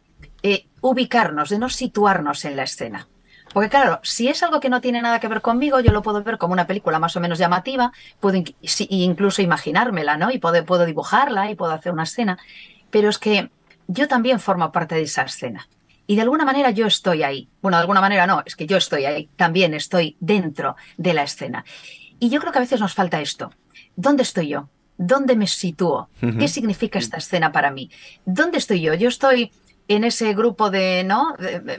ubicarnos, de no situarnos en la escena. Porque claro, si es algo que no tiene nada que ver conmigo, yo lo puedo ver como una película más o menos llamativa, puedo incluso imaginármela, ¿no?, y puedo dibujarla y puedo hacer una escena, pero es que yo también formo parte de esa escena. Y de alguna manera yo estoy ahí. Bueno, de alguna manera no, es que yo estoy ahí, también estoy dentro de la escena. Y yo creo que a veces nos falta esto. ¿Dónde estoy yo? ¿Dónde me sitúo? ¿Qué significa esta escena para mí? ¿Dónde estoy yo? Yo estoy en ese grupo de, ¿no?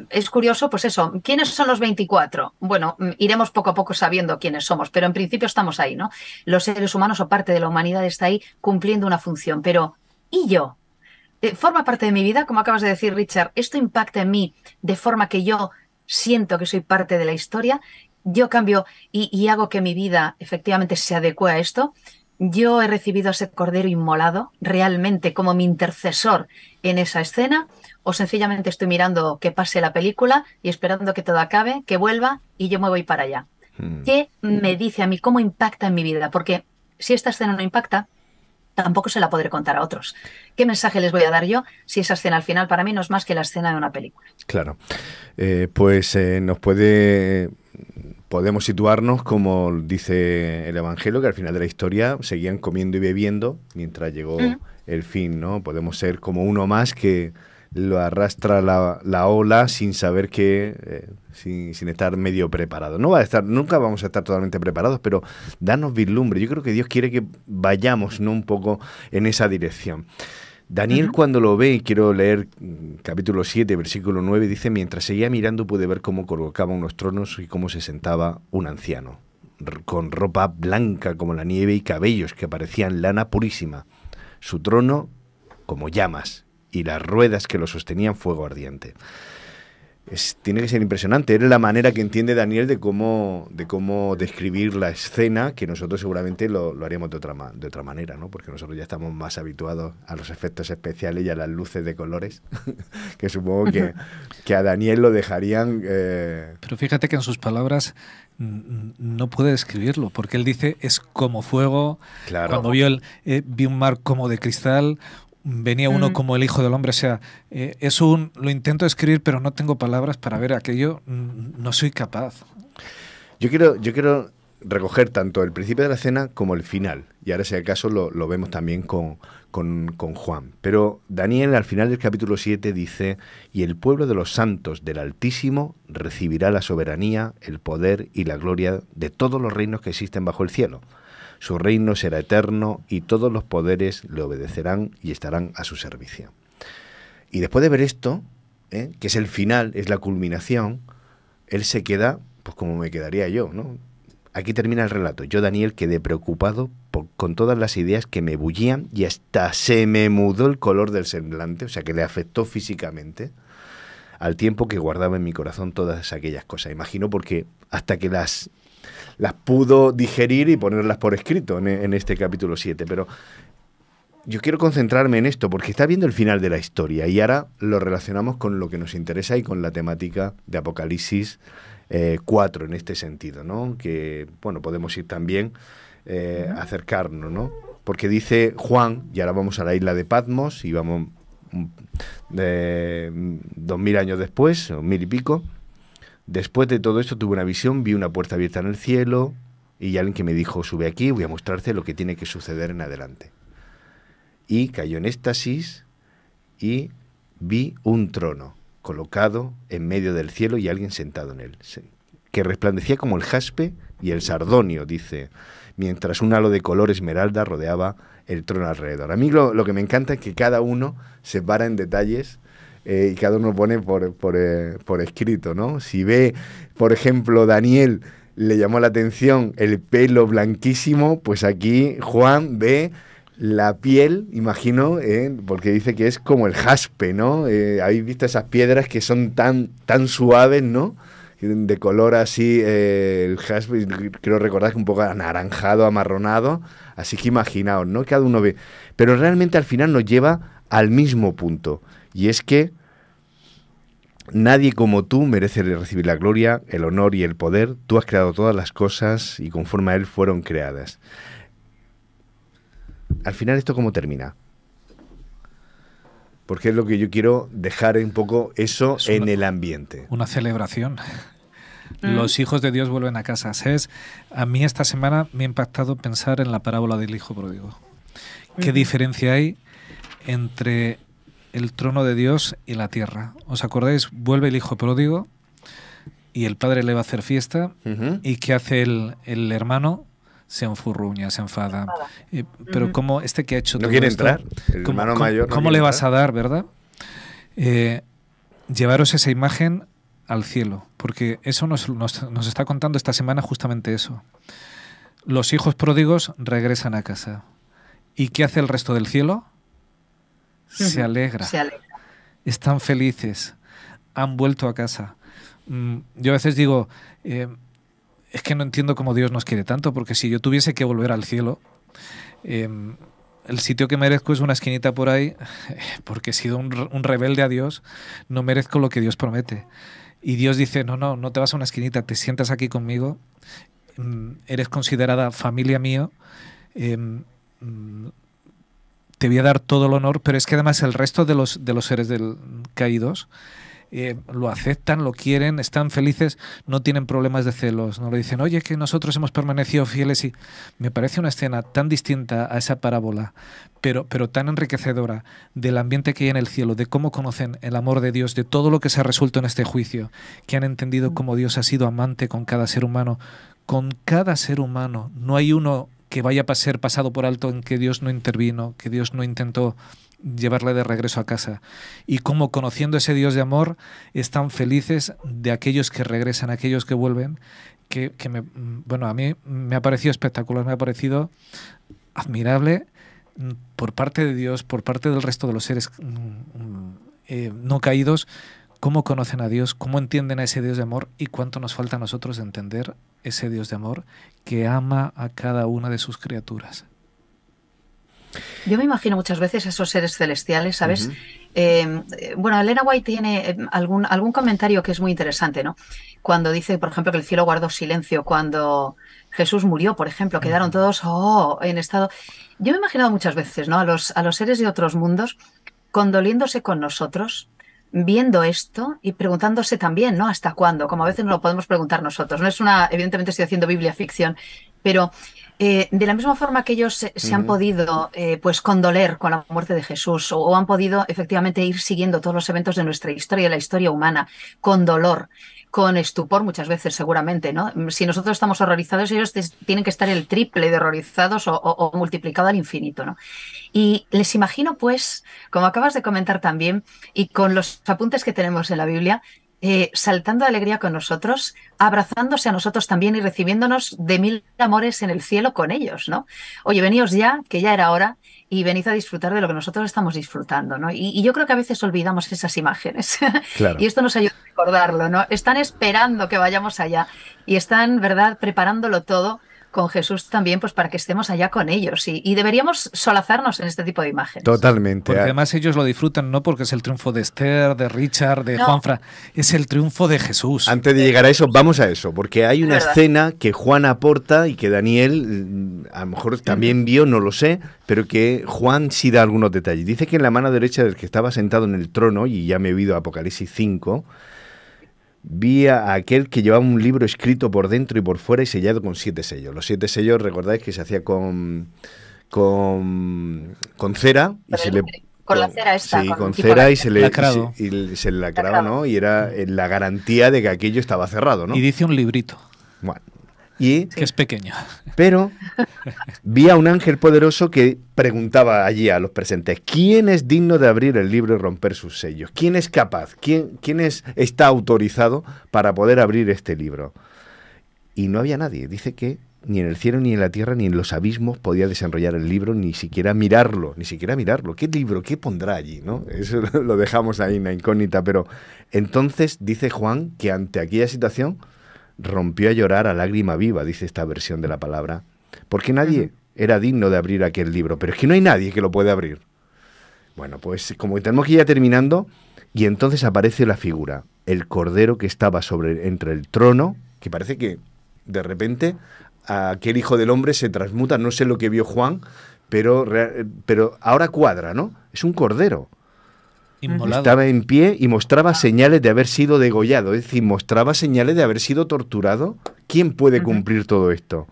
Es curioso, pues eso, ¿quiénes son los 24? Bueno, iremos poco a poco sabiendo quiénes somos, pero en principio estamos ahí, ¿no? Los seres humanos o parte de la humanidad está ahí cumpliendo una función, pero ¿y yo? ¿Forma parte de mi vida? Como acabas de decir, Richard, ¿esto impacta en mí de forma que yo siento que soy parte de la historia? ¿Yo cambio y hago que mi vida efectivamente se adecue a esto? ¿Yo he recibido a ese cordero inmolado realmente como mi intercesor en esa escena? ¿O sencillamente estoy mirando que pase la película y esperando que todo acabe, que vuelva y yo me voy para allá? ¿Qué me dice a mí? ¿Cómo impacta en mi vida? Porque si esta escena no impacta, tampoco se la podré contar a otros. ¿Qué mensaje les voy a dar yo si esa escena al final para mí no es más que la escena de una película? Claro. Podemos situarnos, como dice el Evangelio, que al final de la historia seguían comiendo y bebiendo mientras llegó el fin, ¿no? Podemos ser como uno más que lo arrastra la ola sin saber que, sin estar medio preparado. Nunca vamos a estar totalmente preparados, pero darnos vislumbre. Yo creo que Dios quiere que vayamos, ¿no?, un poco en esa dirección. Daniel, cuando lo ve, y quiero leer capítulo 7, versículo 9, dice: mientras seguía mirando pude ver cómo colocaban unos tronos y cómo se sentaba un anciano, con ropa blanca como la nieve y cabellos que parecían lana purísima. Su trono como llamas y las ruedas que lo sostenían fuego ardiente. Tiene que ser impresionante. Es la manera que entiende Daniel de cómo describir la escena, que nosotros seguramente lo haríamos de otra manera, ¿no? Porque nosotros ya estamos más habituados a los efectos especiales y a las luces de colores, que supongo que a Daniel lo dejarían... Pero fíjate que en sus palabras no puede describirlo, porque él dice es como fuego. Claro. Cuando vi un mar como de cristal, venía uno como el Hijo del Hombre. O sea, lo intento escribir, pero no tengo palabras para ver aquello, no soy capaz. Yo quiero recoger tanto el principio de la escena como el final, y ahora si acaso lo vemos también con Juan. Pero Daniel al final del capítulo 7 dice: y el pueblo de los santos del Altísimo recibirá la soberanía, el poder y la gloria de todos los reinos que existen bajo el cielo. Su reino será eterno y todos los poderes le obedecerán y estarán a su servicio. Y después de ver esto, que es el final, es la culminación, él se queda, pues como me quedaría yo, ¿no? Aquí termina el relato. Yo, Daniel, quedé preocupado con todas las ideas que me bullían y hasta se me mudó el color del semblante, o sea que le afectó físicamente, al tiempo que guardaba en mi corazón todas aquellas cosas. Imagino porque hasta que las pudo digerir y ponerlas por escrito en este capítulo 7. Pero yo quiero concentrarme en esto porque está viendo el final de la historia y ahora lo relacionamos con lo que nos interesa y con la temática de Apocalipsis 4 en este sentido, ¿no? Que, bueno, podemos ir también acercarnos, ¿no? Porque dice Juan, y ahora vamos a la isla de Patmos y vamos 2000 años después, o 1000 y pico. Después de todo esto tuve una visión, vi una puerta abierta en el cielo y alguien que me dijo: sube aquí, voy a mostrarte lo que tiene que suceder en adelante. Y cayó en éxtasis y vi un trono colocado en medio del cielo y alguien sentado en él, que resplandecía como el jaspe y el sardonio, dice, mientras un halo de color esmeralda rodeaba el trono alrededor. A mí lo que me encanta es que cada uno se para en detalles y cada uno pone por escrito, ¿no? Si ve, por ejemplo, Daniel le llamó la atención el pelo blanquísimo, pues aquí Juan ve la piel, imagino, porque dice que es como el jaspe, ¿no? Habéis visto esas piedras que son tan suaves, ¿no? De color así, el jaspe, creo recordar que un poco anaranjado, amarronado, así que imaginaos, ¿no? Cada uno ve. Pero realmente al final nos lleva al mismo punto, y es que nadie como tú merece recibir la gloria, el honor y el poder. Tú has creado todas las cosas y conforme a él fueron creadas. Al final, ¿esto cómo termina? Porque es lo que yo quiero dejar un poco eso en el ambiente. Una celebración. Los hijos de Dios vuelven a casa. ¿Sabes? A mí esta semana me ha impactado pensar en la parábola del hijo pródigo. ¿Qué diferencia hay entre el trono de Dios y la tierra? ¿Os acordáis? Vuelve el hijo pródigo y el padre le va a hacer fiesta. ¿Y qué hace el hermano? Se enfurruña, se enfada. Pero ¿cómo que ha hecho todo no quiere esto? entrar. El hermano mayor. ¿Cómo le vas a dar, verdad? Llevaros esa imagen al cielo, porque eso nos está contando esta semana justamente eso. Los hijos pródigos regresan a casa. ¿Y qué hace el resto del cielo? Se alegra. Están felices. Han vuelto a casa. Yo a veces digo, es que no entiendo cómo Dios nos quiere tanto, porque si yo tuviese que volver al cielo, el sitio que merezco es una esquinita por ahí, porque he sido un rebelde a Dios, no merezco lo que Dios promete. Y Dios dice, no te vas a una esquinita, te sientas aquí conmigo, eres considerada familia mío, te voy a dar todo el honor, pero es que además el resto de los seres caídos lo aceptan, lo quieren, están felices, no tienen problemas de celos, no le dicen, oye, que nosotros hemos permanecido fieles. Y me parece una escena tan distinta a esa parábola, pero tan enriquecedora del ambiente que hay en el cielo, de cómo conocen el amor de Dios, de todo lo que se ha resuelto en este juicio, que han entendido cómo Dios ha sido amante con cada ser humano. Con cada ser humano, no hay uno que vaya a ser pasado por alto en que Dios no intervino, que Dios no intentó llevarle de regreso a casa. Y como conociendo ese Dios de amor, están felices de aquellos que regresan, aquellos que vuelven, a mí me ha parecido espectacular, me ha parecido admirable por parte de Dios, por parte del resto de los seres no caídos, cómo conocen a Dios, cómo entienden a ese Dios de amor y cuánto nos falta a nosotros de entender ese Dios de amor que ama a cada una de sus criaturas. Yo me imagino muchas veces a esos seres celestiales, ¿sabes? Elena White tiene algún comentario que es muy interesante, ¿no? Cuando dice, por ejemplo, que el cielo guardó silencio cuando Jesús murió, por ejemplo, quedaron todos en estado... Yo me he imaginado muchas veces, ¿no? A los seres de otros mundos condoliéndose con nosotros, viendo esto y preguntándose también, ¿no? ¿Hasta cuándo? Como a veces nos lo podemos preguntar nosotros. No es evidentemente estoy haciendo Biblia ficción, pero de la misma forma que ellos se han podido pues condoler con la muerte de Jesús o han podido efectivamente ir siguiendo todos los eventos de nuestra historia, la historia humana, con dolor, con estupor muchas veces seguramente, ¿no? Si nosotros estamos horrorizados, ellos tienen que estar el triple de horrorizados o multiplicado al infinito, ¿no? Y les imagino pues, como acabas de comentar también, y con los apuntes que tenemos en la Biblia, saltando de alegría con nosotros, abrazándose a nosotros también y recibiéndonos de mil amores en el cielo con ellos, ¿no? Oye, veníos ya, que ya era hora, y venid a disfrutar de lo que nosotros estamos disfrutando, ¿no? Y yo creo que a veces olvidamos esas imágenes. Claro. Y esto nos ayuda a recordarlo, ¿no? Están esperando que vayamos allá y están, ¿verdad?, preparándolo todo con Jesús también, pues para que estemos allá con ellos. Y deberíamos solazarnos en este tipo de imágenes. Totalmente. Porque además ellos lo disfrutan, no porque es el triunfo de Esther, de Richard, de Juanfra, es el triunfo de Jesús. Antes de llegar a eso, vamos a eso, porque hay una escena que Juan aporta y que Daniel a lo mejor también vio, no lo sé, pero que Juan sí da algunos detalles. Dice que en la mano derecha del que estaba sentado en el trono, y ya me he oído Apocalipsis 5, vi a aquel que llevaba un libro escrito por dentro y por fuera y sellado con 7 sellos. Los 7 sellos, recordáis que se hacía con cera. Con la cera esta. Sí, con cera y se le lacraba, ¿no? Y era la garantía de que aquello estaba cerrado, ¿no? Y dice un librito. Bueno. Que es pequeño. Pero vi a un ángel poderoso que preguntaba allí a los presentes: ¿quién es digno de abrir el libro y romper sus sellos? ¿Quién es capaz? ¿Quién está autorizado para poder abrir este libro? y no había nadie. Dice que ni en el cielo, ni en la tierra, ni en los abismos podía desenrollar el libro, ni siquiera mirarlo, ni siquiera mirarlo. ¿Qué libro? ¿Qué pondrá allí? ¿No? Eso lo dejamos ahí en la incógnita, pero entonces dice Juan que ante aquella situación rompió a llorar a lágrima viva, dice esta versión de la palabra, porque nadie era digno de abrir aquel libro, pero es que no hay nadie que lo pueda abrir. Bueno, pues como tenemos que ir ya terminando, y entonces aparece la figura, el cordero que estaba entre el trono, que parece que de repente aquel hijo del hombre se transmuta, no sé lo que vio Juan, pero ahora cuadra, ¿no? Es un cordero. Inmolado. Estaba en pie y mostraba señales de haber sido degollado, es decir, mostraba señales de haber sido torturado. ¿Quién puede cumplir todo esto?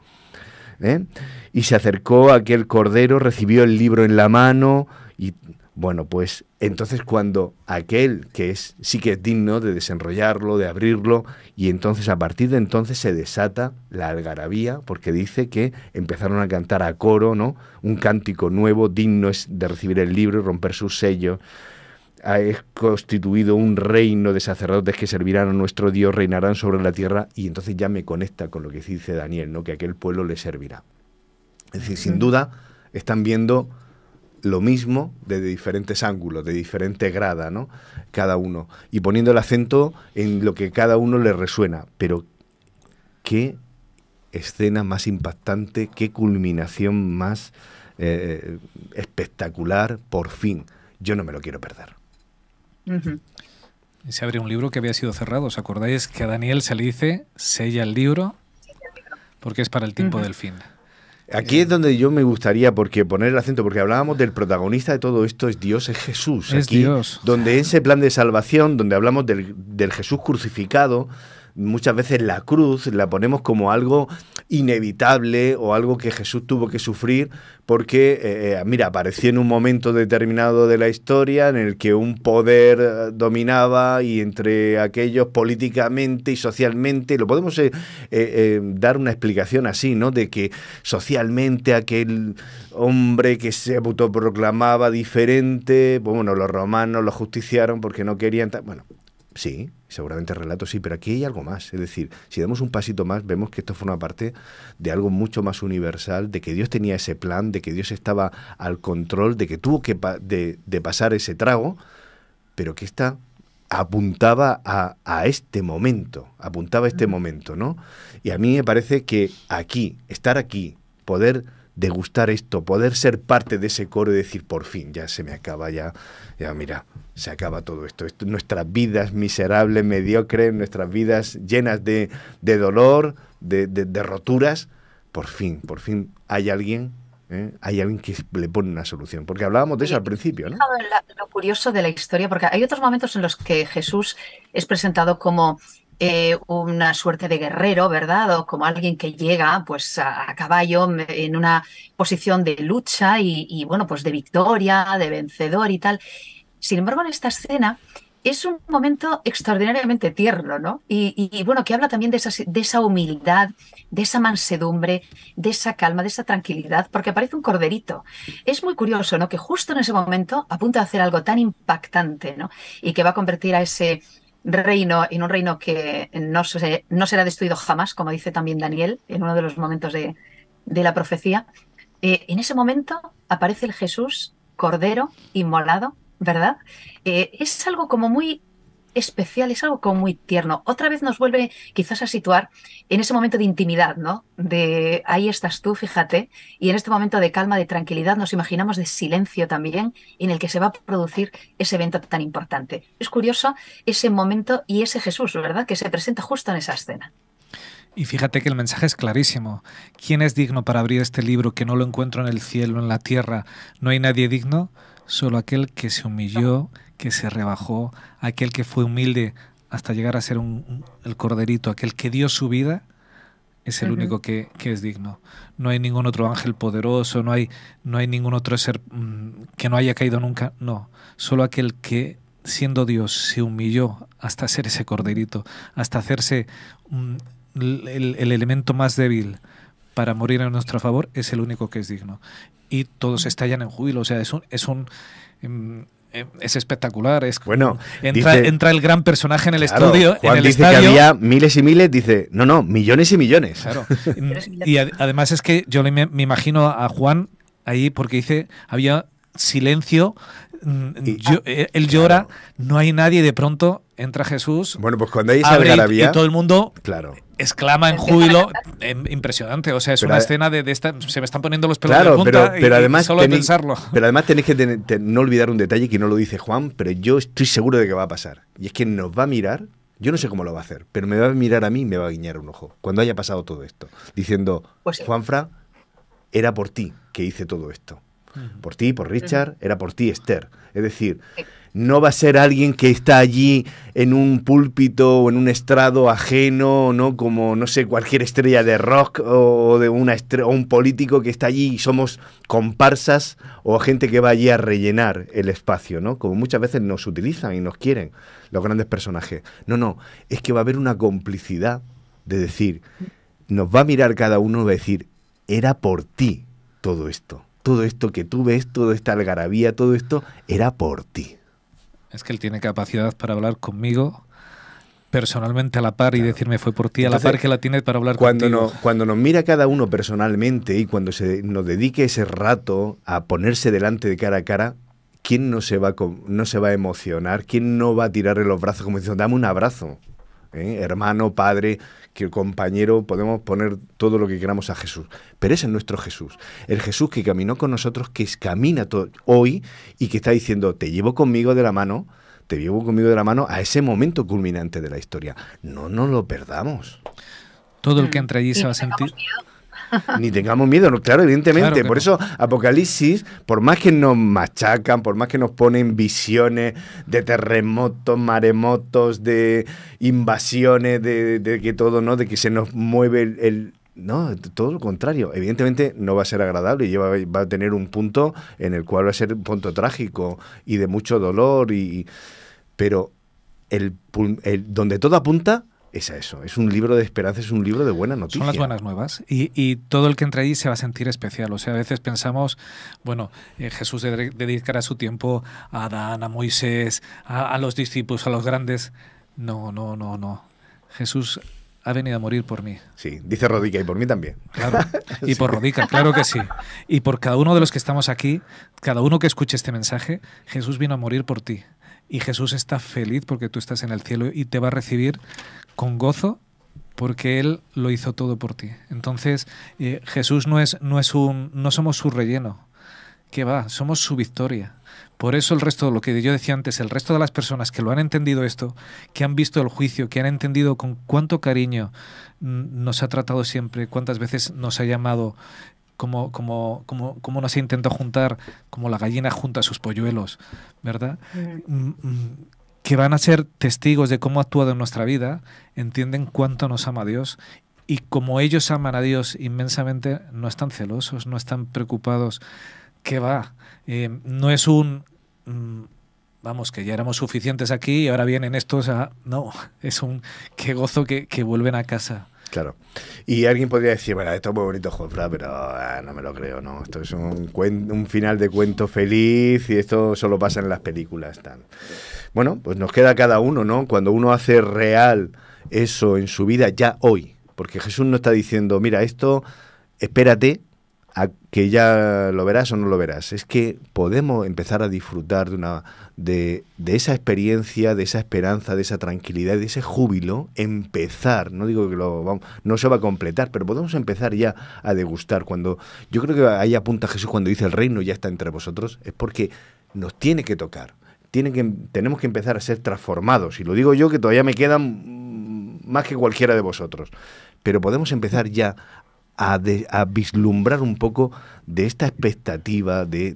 Y se acercó a aquel cordero, recibió el libro en la mano y, bueno, pues entonces cuando aquel que sí que es digno de desenrollarlo, de abrirlo, y entonces a partir de entonces se desata la algarabía, porque dice que empezaron a cantar a coro, ¿no? Un cántico nuevo, digno es de recibir el libro y romper sus sellos. Ha constituido un reino de sacerdotes que servirán a nuestro Dios, reinarán sobre la tierra, y entonces ya me conecta con lo que dice Daniel, ¿no? Que aquel pueblo le servirá. Es decir, sin duda están viendo lo mismo desde diferentes ángulos, de diferente grada, ¿no? Cada uno, y poniendo el acento en lo que cada uno le resuena. Pero qué escena más impactante, qué culminación más espectacular, por fin. Yo no me lo quiero perder. Y se abre un libro que había sido cerrado. ¿Os acordáis que a Daniel se le dice sella el libro? Porque es para el tiempo del fin. Aquí es donde yo me gustaría poner el acento, porque hablábamos del protagonista de todo esto, es Dios, es Jesús. Es aquí, Dios. Donde ese plan de salvación, donde hablamos del Jesús crucificado, muchas veces la cruz la ponemos como algo inevitable o algo que Jesús tuvo que sufrir porque, mira, apareció en un momento determinado de la historia en el que un poder dominaba y entre aquellos políticamente y socialmente, lo podemos dar una explicación así, ¿no? De que socialmente aquel hombre que se autoproclamaba diferente, pues bueno, los romanos lo justiciaron porque no querían... Bueno, sí, seguramente relato sí, pero aquí hay algo más. Es decir, si damos un pasito más, vemos que esto forma parte de algo mucho más universal, de que Dios tenía ese plan, de que Dios estaba al control, de que tuvo que de pasar ese trago, pero que esta apuntaba a este momento, ¿no? Y a mí me parece que aquí, estar aquí, poder degustar esto, poder ser parte de ese coro y decir, por fin, ya se me acaba, ya mira, se acaba todo esto. Nuestras vidas miserables, mediocres, nuestras vidas llenas de dolor, de roturas, por fin hay alguien que le pone una solución. Porque hablábamos de eso al principio, ¿no? Lo curioso de la historia, porque hay otros momentos en los que Jesús es presentado como una suerte de guerrero, ¿verdad? O como alguien que llega pues a caballo en una posición de lucha y bueno, pues de victoria, de vencedor y tal. Sin embargo, en esta escena es un momento extraordinariamente tierno, ¿no? Y bueno, que habla también de esa humildad, de esa mansedumbre, de esa calma, de esa tranquilidad, porque aparece un corderito. Es muy curioso, ¿no? Que justo en ese momento, a punto de hacer algo tan impactante, ¿no? Y que va a convertir a ese reino en un reino que no será destruido jamás, como dice también Daniel en uno de los momentos de la profecía. En ese momento aparece el Jesús Cordero inmolado, ¿verdad? Es algo como muy especial, es algo como muy tierno. Otra vez nos vuelve quizás a situar en ese momento de intimidad, ¿no? De ahí estás tú, fíjate, y en este momento de calma, de tranquilidad, nos imaginamos de silencio también, en el que se va a producir ese evento tan importante. Es curioso ese momento y ese Jesús, ¿verdad?, que se presenta justo en esa escena. Y fíjate que el mensaje es clarísimo. ¿Quién es digno para abrir este libro que no lo encuentro en el cielo, en la tierra? ¿No hay nadie digno? Solo aquel que se humilló, que se rebajó, aquel que fue humilde hasta llegar a ser el corderito, aquel que dio su vida, es el único que es digno. No hay ningún otro ángel poderoso, no hay ningún otro ser que no haya caído nunca, no. Solo aquel que, siendo Dios, se humilló hasta ser ese corderito, hasta hacerse el elemento más débil para morir en nuestro favor, es el único que es digno. Y todos estallan en júbilo, o sea, es espectacular. Bueno, entra el gran personaje en el estudio. Juan en el dice estadio, que había miles y miles, dice, no, millones y millones. Claro. Y además es que yo me imagino a Juan ahí porque dice, había silencio, él llora, no hay nadie, y de pronto entra Jesús. Bueno, pues cuando hay esa algarabía, y todo el mundo exclama en júbilo, impresionante. O sea, es una escena de esta, se me están poniendo los pelos de punta pero además solo de pensarlo. Pero además tenéis que no olvidar un detalle que no lo dice Juan, pero yo estoy seguro de que va a pasar. Y es que nos va a mirar, yo no sé cómo lo va a hacer, pero me va a mirar a mí y me va a guiñar un ojo cuando haya pasado todo esto, diciendo, pues sí, Juanfra, era por ti que hice todo esto. Por ti, por Richard, era por ti, Esther. Es decir, no va a ser alguien que está allí en un púlpito o en un estrado ajeno, ¿no? Como, no sé, cualquier estrella de rock o de o un político que está allí y somos comparsas o gente que va allí a rellenar el espacio, ¿no? Como muchas veces nos utilizan y nos quieren los grandes personajes. No, es que va a haber una complicidad de decir, nos va a mirar cada uno y va a decir, era por ti todo esto. Todo esto que tú ves, toda esta algarabía, todo esto, era por ti. Es que él tiene capacidad para hablar conmigo personalmente a la par y decirme fue por ti. Entonces, a la par que la tiene para hablar contigo. Cuando nos mira cada uno personalmente y cuando nos dedique ese rato a ponerse delante de cara a cara, ¿quién no se va a emocionar? ¿Quién no va a tirarle los brazos como diciendo, dame un abrazo? Hermano, padre, que compañero, podemos poner todo lo que queramos a Jesús. Pero ese es nuestro Jesús. El Jesús que caminó con nosotros, que camina hoy y que está diciendo, te llevo conmigo de la mano a ese momento culminante de la historia. No nos lo perdamos. Todo el que entre allí se va a sentir... Ni tengamos miedo, claro, evidentemente. Claro, por eso Apocalipsis, por más que nos machacan, por más que nos ponen visiones de terremotos, maremotos, de invasiones, de que todo, ¿no? De que se nos mueve no, todo lo contrario. Evidentemente no va a ser agradable y va a tener un punto en el cual va a ser un punto trágico y de mucho dolor. Pero donde todo apunta es a eso. Es un libro de esperanza, es un libro de buena noticia. Son las buenas nuevas. Y todo el que entre allí se va a sentir especial. O sea, a veces pensamos, bueno, Jesús dedicará su tiempo a Adán, a Moisés, a los discípulos, a los grandes. No. Jesús ha venido a morir por mí. Sí, dice Rodica, y por mí también. Claro, y por Rodica, claro que sí. Y por cada uno de los que estamos aquí, cada uno que escuche este mensaje, Jesús vino a morir por ti. Y Jesús está feliz porque tú estás en el cielo y te va a recibir con gozo porque Él lo hizo todo por ti. Entonces, Jesús no somos su relleno. ¿Qué va? Somos su victoria. Por eso el resto, lo que yo decía antes, el resto de las personas que lo han entendido esto, que han visto el juicio, que han entendido con cuánto cariño nos ha tratado siempre, cuántas veces nos ha llamado, como nos ha intentado juntar, como la gallina junta sus polluelos, ¿verdad? Que van a ser testigos de cómo ha actuado en nuestra vida, entienden cuánto nos ama Dios y como ellos aman a Dios inmensamente, no están celosos, no están preocupados. ¿Qué va? No es vamos, que ya éramos suficientes aquí y ahora vienen estos no, es qué gozo que vuelven a casa. Claro. Y alguien podría decir, bueno, esto es muy bonito, Juanfra, pero no me lo creo, ¿no? Esto es un final de cuento feliz y esto solo pasa en las películas. Tal. Bueno, pues nos queda cada uno, ¿no? Cuando uno hace real eso en su vida ya hoy, porque Jesús no está diciendo, mira, esto, espérate a que ya lo verás o no lo verás. Es que podemos empezar a disfrutar de esa experiencia, de esa esperanza, de esa tranquilidad, de ese júbilo, empezar, no digo que no se va a completar, pero podemos empezar ya a degustar. Yo creo que ahí apunta Jesús cuando dice el reino ya está entre vosotros, es porque nos tiene que tocar, tenemos que empezar a ser transformados, y lo digo yo que todavía me quedan más que cualquiera de vosotros, pero podemos empezar ya a vislumbrar un poco de esta expectativa, de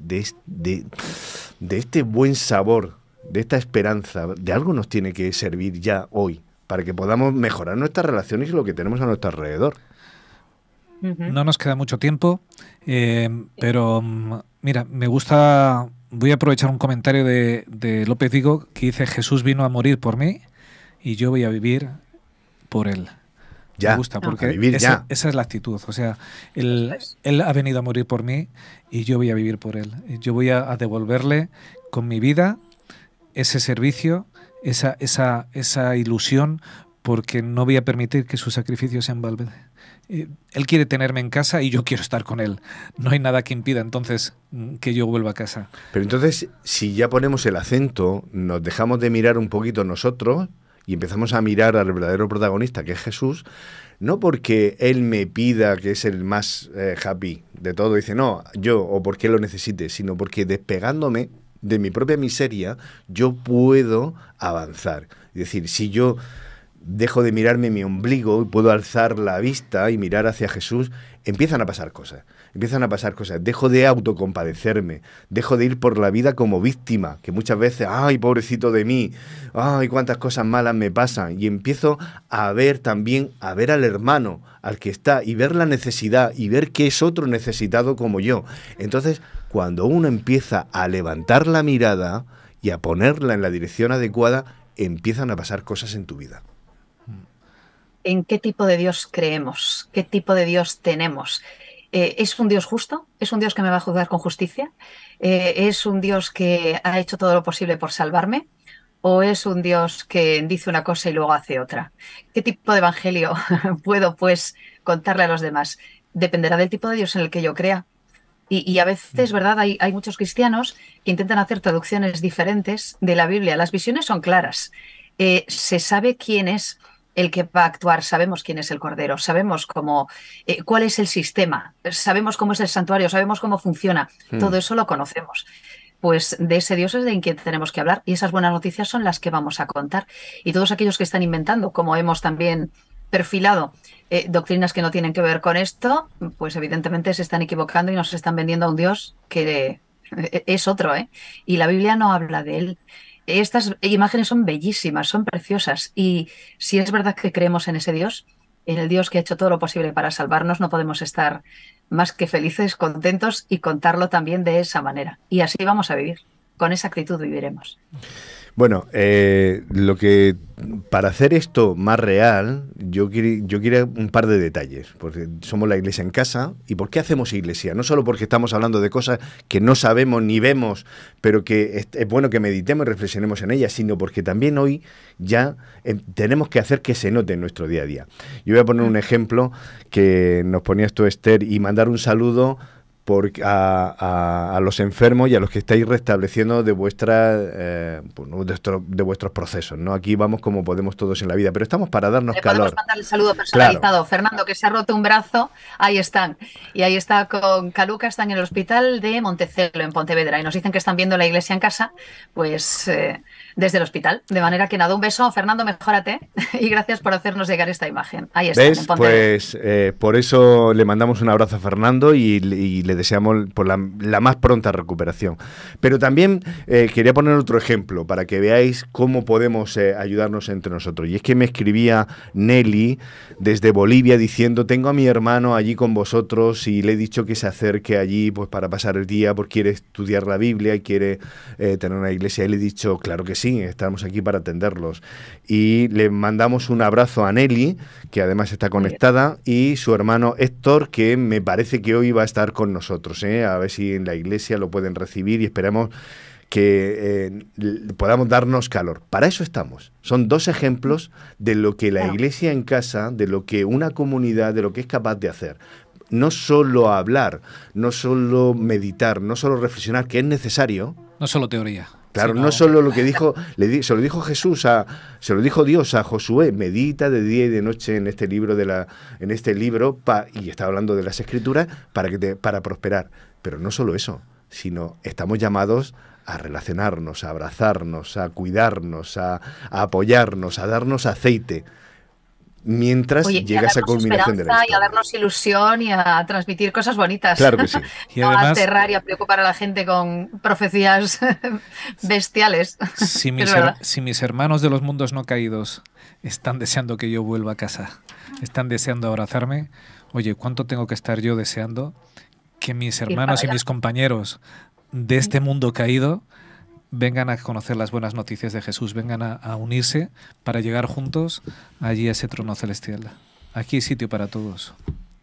este buen sabor, de esta esperanza. De algo nos tiene que servir ya hoy para que podamos mejorar nuestras relaciones y lo que tenemos a nuestro alrededor. No nos queda mucho tiempo, pero mira, voy a aprovechar un comentario de López Vigo que dice: Jesús vino a morir por mí y yo voy a vivir por él. Ya, me gusta, porque esa es la actitud. O sea, él ha venido a morir por mí y yo voy a vivir por él. Yo voy a devolverle con mi vida ese servicio, esa ilusión, porque no voy a permitir que su sacrificio sea en balde. Él quiere tenerme en casa y yo quiero estar con él. No hay nada que impida entonces que yo vuelva a casa. Pero entonces, si ya ponemos el acento, nos dejamos de mirar un poquito nosotros y empezamos a mirar al verdadero protagonista, que es Jesús, no porque él me pida, que es el más happy de todo, dice, no, yo, o porque él lo necesite, sino porque despegándome de mi propia miseria, yo puedo avanzar. Es decir, si yo dejo de mirarme mi ombligo y puedo alzar la vista y mirar hacia Jesús, empiezan a pasar cosas. Dejo de autocompadecerme, dejo de ir por la vida como víctima, que muchas veces, ay, pobrecito de mí, ay, cuántas cosas malas me pasan, y empiezo a ver también, a ver al hermano, al que está, y ver la necesidad, y ver que es otro necesitado como yo. Entonces, cuando uno empieza a levantar la mirada y a ponerla en la dirección adecuada, empiezan a pasar cosas en tu vida. ¿En qué tipo de Dios creemos? ¿Qué tipo de Dios tenemos? ¿Es un Dios justo? ¿Es un Dios que me va a juzgar con justicia? ¿Es un Dios que ha hecho todo lo posible por salvarme? ¿O es un Dios que dice una cosa y luego hace otra? ¿Qué tipo de evangelio puedo, pues, contarle a los demás? Dependerá del tipo de Dios en el que yo crea. Y a veces, ¿verdad? Hay muchos cristianos que intentan hacer traducciones diferentes de la Biblia. Las visiones son claras. Se sabe quién es el que va a actuar, sabemos quién es el Cordero, sabemos cuál es el sistema, sabemos cómo es el santuario, sabemos cómo funciona, todo eso lo conocemos. Pues de ese Dios es de quien tenemos que hablar y esas buenas noticias son las que vamos a contar. Y todos aquellos que están inventando, como hemos también perfilado, doctrinas que no tienen que ver con esto, pues evidentemente se están equivocando y nos están vendiendo a un Dios que es otro, ¿eh? Y la Biblia no habla de él. Estas imágenes son bellísimas, son preciosas y si es verdad que creemos en ese Dios, en el Dios que ha hecho todo lo posible para salvarnos, no podemos estar más que felices, contentos y contarlo también de esa manera. Y así vamos a vivir, con esa actitud viviremos. Bueno, para hacer esto más real, yo quería un par de detalles, porque somos la Iglesia en Casa. ¿Y por qué hacemos iglesia? No solo porque estamos hablando de cosas que no sabemos ni vemos, pero que es bueno que meditemos y reflexionemos en ellas, sino porque también hoy ya tenemos que hacer que se note en nuestro día a día. Yo voy a poner un ejemplo que nos ponías tú, Esther, y mandar un saludo a los enfermos y a los que estáis restableciendo de vuestros procesos, ¿no? Aquí vamos como podemos todos en la vida, pero estamos para darnos calor. Podemos mandarle saludo personalizado. Claro. Fernando, que se ha roto un brazo, ahí están. Y ahí está con Caluca, están en el hospital de Montecelo, en Pontevedra, y nos dicen que están viendo la Iglesia en Casa, pues desde el hospital. De manera que nada, un beso, Fernando, mejórate, y gracias por hacernos llegar esta imagen. Ahí está. ¿Ves? Pues por eso le mandamos un abrazo a Fernando y le deseamos por la más pronta recuperación. Pero también quería poner otro ejemplo para que veáis cómo podemos ayudarnos entre nosotros. Y es que me escribía Nelly desde Bolivia diciendo, tengo a mi hermano allí con vosotros y le he dicho que se acerque allí pues para pasar el día porque quiere estudiar la Biblia y quiere tener una iglesia. Y le he dicho, claro que sí, estamos aquí para atenderlos. Y le mandamos un abrazo a Nelly, que además está conectada, y su hermano Héctor, que me parece que hoy va a estar con nosotros, a ver si en la iglesia lo pueden recibir y esperamos que podamos darnos calor. Para eso estamos. Son dos ejemplos de lo que la Iglesia en Casa, de lo que una comunidad, de lo que es capaz de hacer. No solo hablar, no solo meditar, no solo reflexionar, que es necesario. No solo teoría. Claro, no solo lo que dijo, se lo dijo Jesús, se lo dijo Dios a Josué, medita de día y de noche en este libro y está hablando de las Escrituras para prosperar. Pero no solo eso, sino estamos llamados a relacionarnos, a abrazarnos, a cuidarnos, a apoyarnos, a darnos aceite. Mientras llega esa culminación de la historia. Y a darnos ilusión y a transmitir cosas bonitas. Claro que sí. Y además, a aterrar y a preocupar a la gente con profecías bestiales. Si mis hermanos de los mundos no caídos están deseando que yo vuelva a casa, están deseando abrazarme, oye, ¿cuánto tengo que estar yo deseando que mis hermanos y mis compañeros de este mundo caído vengan a conocer las buenas noticias de Jesús, vengan a unirse para llegar juntos allí a ese trono celestial? Aquí hay sitio para todos.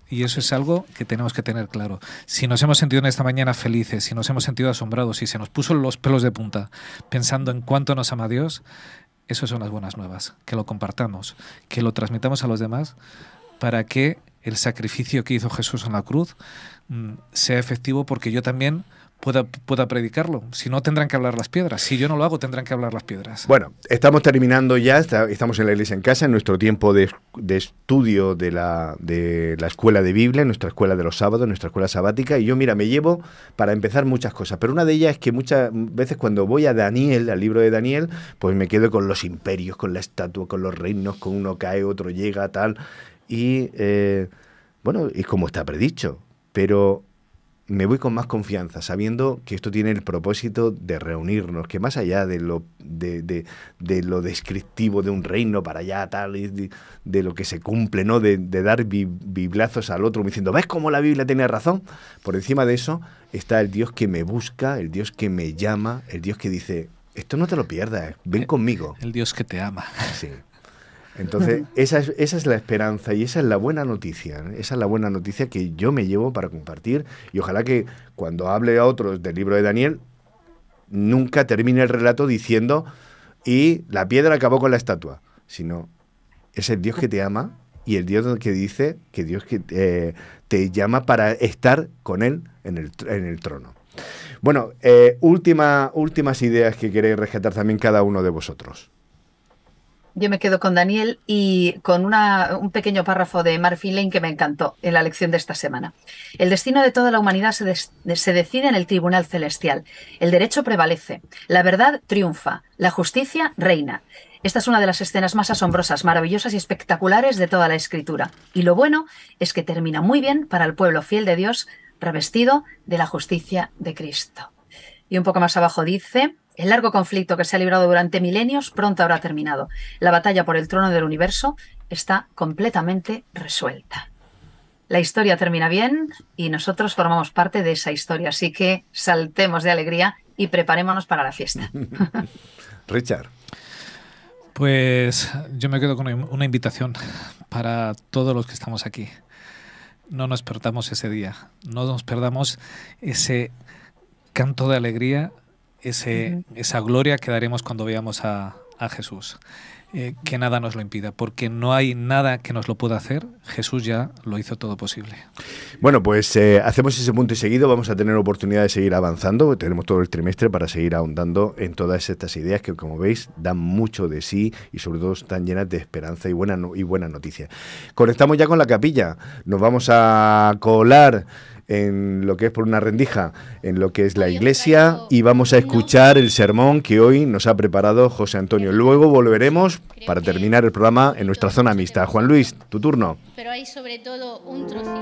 Y eso es algo que tenemos que tener claro. Si nos hemos sentido en esta mañana felices, si nos hemos sentido asombrados, si se nos puso los pelos de punta pensando en cuánto nos ama Dios, esas son las buenas nuevas. Que lo compartamos, que lo transmitamos a los demás para que el sacrificio que hizo Jesús en la cruz sea efectivo, porque yo también pueda predicarlo. Si no, tendrán que hablar las piedras. Si yo no lo hago, tendrán que hablar las piedras. Bueno, estamos terminando ya, estamos en la Iglesia en Casa, en nuestro tiempo de estudio de la escuela de Biblia, en nuestra escuela de los sábados, nuestra escuela sabática, y yo, mira, me llevo para empezar muchas cosas, pero una de ellas es que muchas veces cuando voy a Daniel, al libro de Daniel, pues me quedo con los imperios, con la estatua, con los reinos, con uno cae, otro llega, tal, y bueno, es como está predicho, pero me voy con más confianza, sabiendo que esto tiene el propósito de reunirnos, que más allá de lo descriptivo de un reino para allá, tal, y de lo que se cumple, ¿no? De dar biblazos al otro, diciendo, ¿ves cómo la Biblia tiene razón? Por encima de eso está el Dios que me busca, el Dios que me llama, el Dios que dice, esto no te lo pierdas, ven conmigo. El Dios que te ama. Sí. Entonces, esa es la esperanza y esa es la buena noticia, ¿eh? Esa es la buena noticia que yo me llevo para compartir, y ojalá que cuando hable a otros del libro de Daniel, nunca termine el relato diciendo, y la piedra acabó con la estatua, sino es el Dios que te ama y el Dios que dice que Dios que te llama para estar con Él en el trono. Bueno, últimas ideas que queréis rescatar también cada uno de vosotros. Yo me quedo con Daniel y con un pequeño párrafo de Mark Finlay que me encantó en la lección de esta semana. El destino de toda la humanidad se decide en el tribunal celestial. El derecho prevalece, la verdad triunfa, la justicia reina. Esta es una de las escenas más asombrosas, maravillosas y espectaculares de toda la Escritura. Y lo bueno es que termina muy bien para el pueblo fiel de Dios, revestido de la justicia de Cristo. Y un poco más abajo dice: el largo conflicto que se ha librado durante milenios pronto habrá terminado. La batalla por el trono del universo está completamente resuelta. La historia termina bien y nosotros formamos parte de esa historia, así que saltemos de alegría y preparémonos para la fiesta. Richard. Pues yo me quedo con una invitación para todos los que estamos aquí. No nos perdamos ese día, no nos perdamos ese canto de alegría, esa gloria que daremos cuando veamos a Jesús. Que nada nos lo impida, porque no hay nada que nos lo pueda hacer. Jesús ya lo hizo todo posible. Bueno, pues hacemos ese punto y seguido. Vamos a tener oportunidad de seguir avanzando. Tenemos todo el trimestre para seguir ahondando en todas estas ideas que, como veis, dan mucho de sí y sobre todo están llenas de esperanza y buena noticia. Conectamos ya con la capilla. Nos vamos a colar en lo que es por una rendija, en lo que es la iglesia, y vamos a escuchar el sermón que hoy nos ha preparado José Antonio. Luego volveremos para terminar el programa en nuestra zona mixta. Juan Luis, tu turno. Pero hay sobre todo un trocito.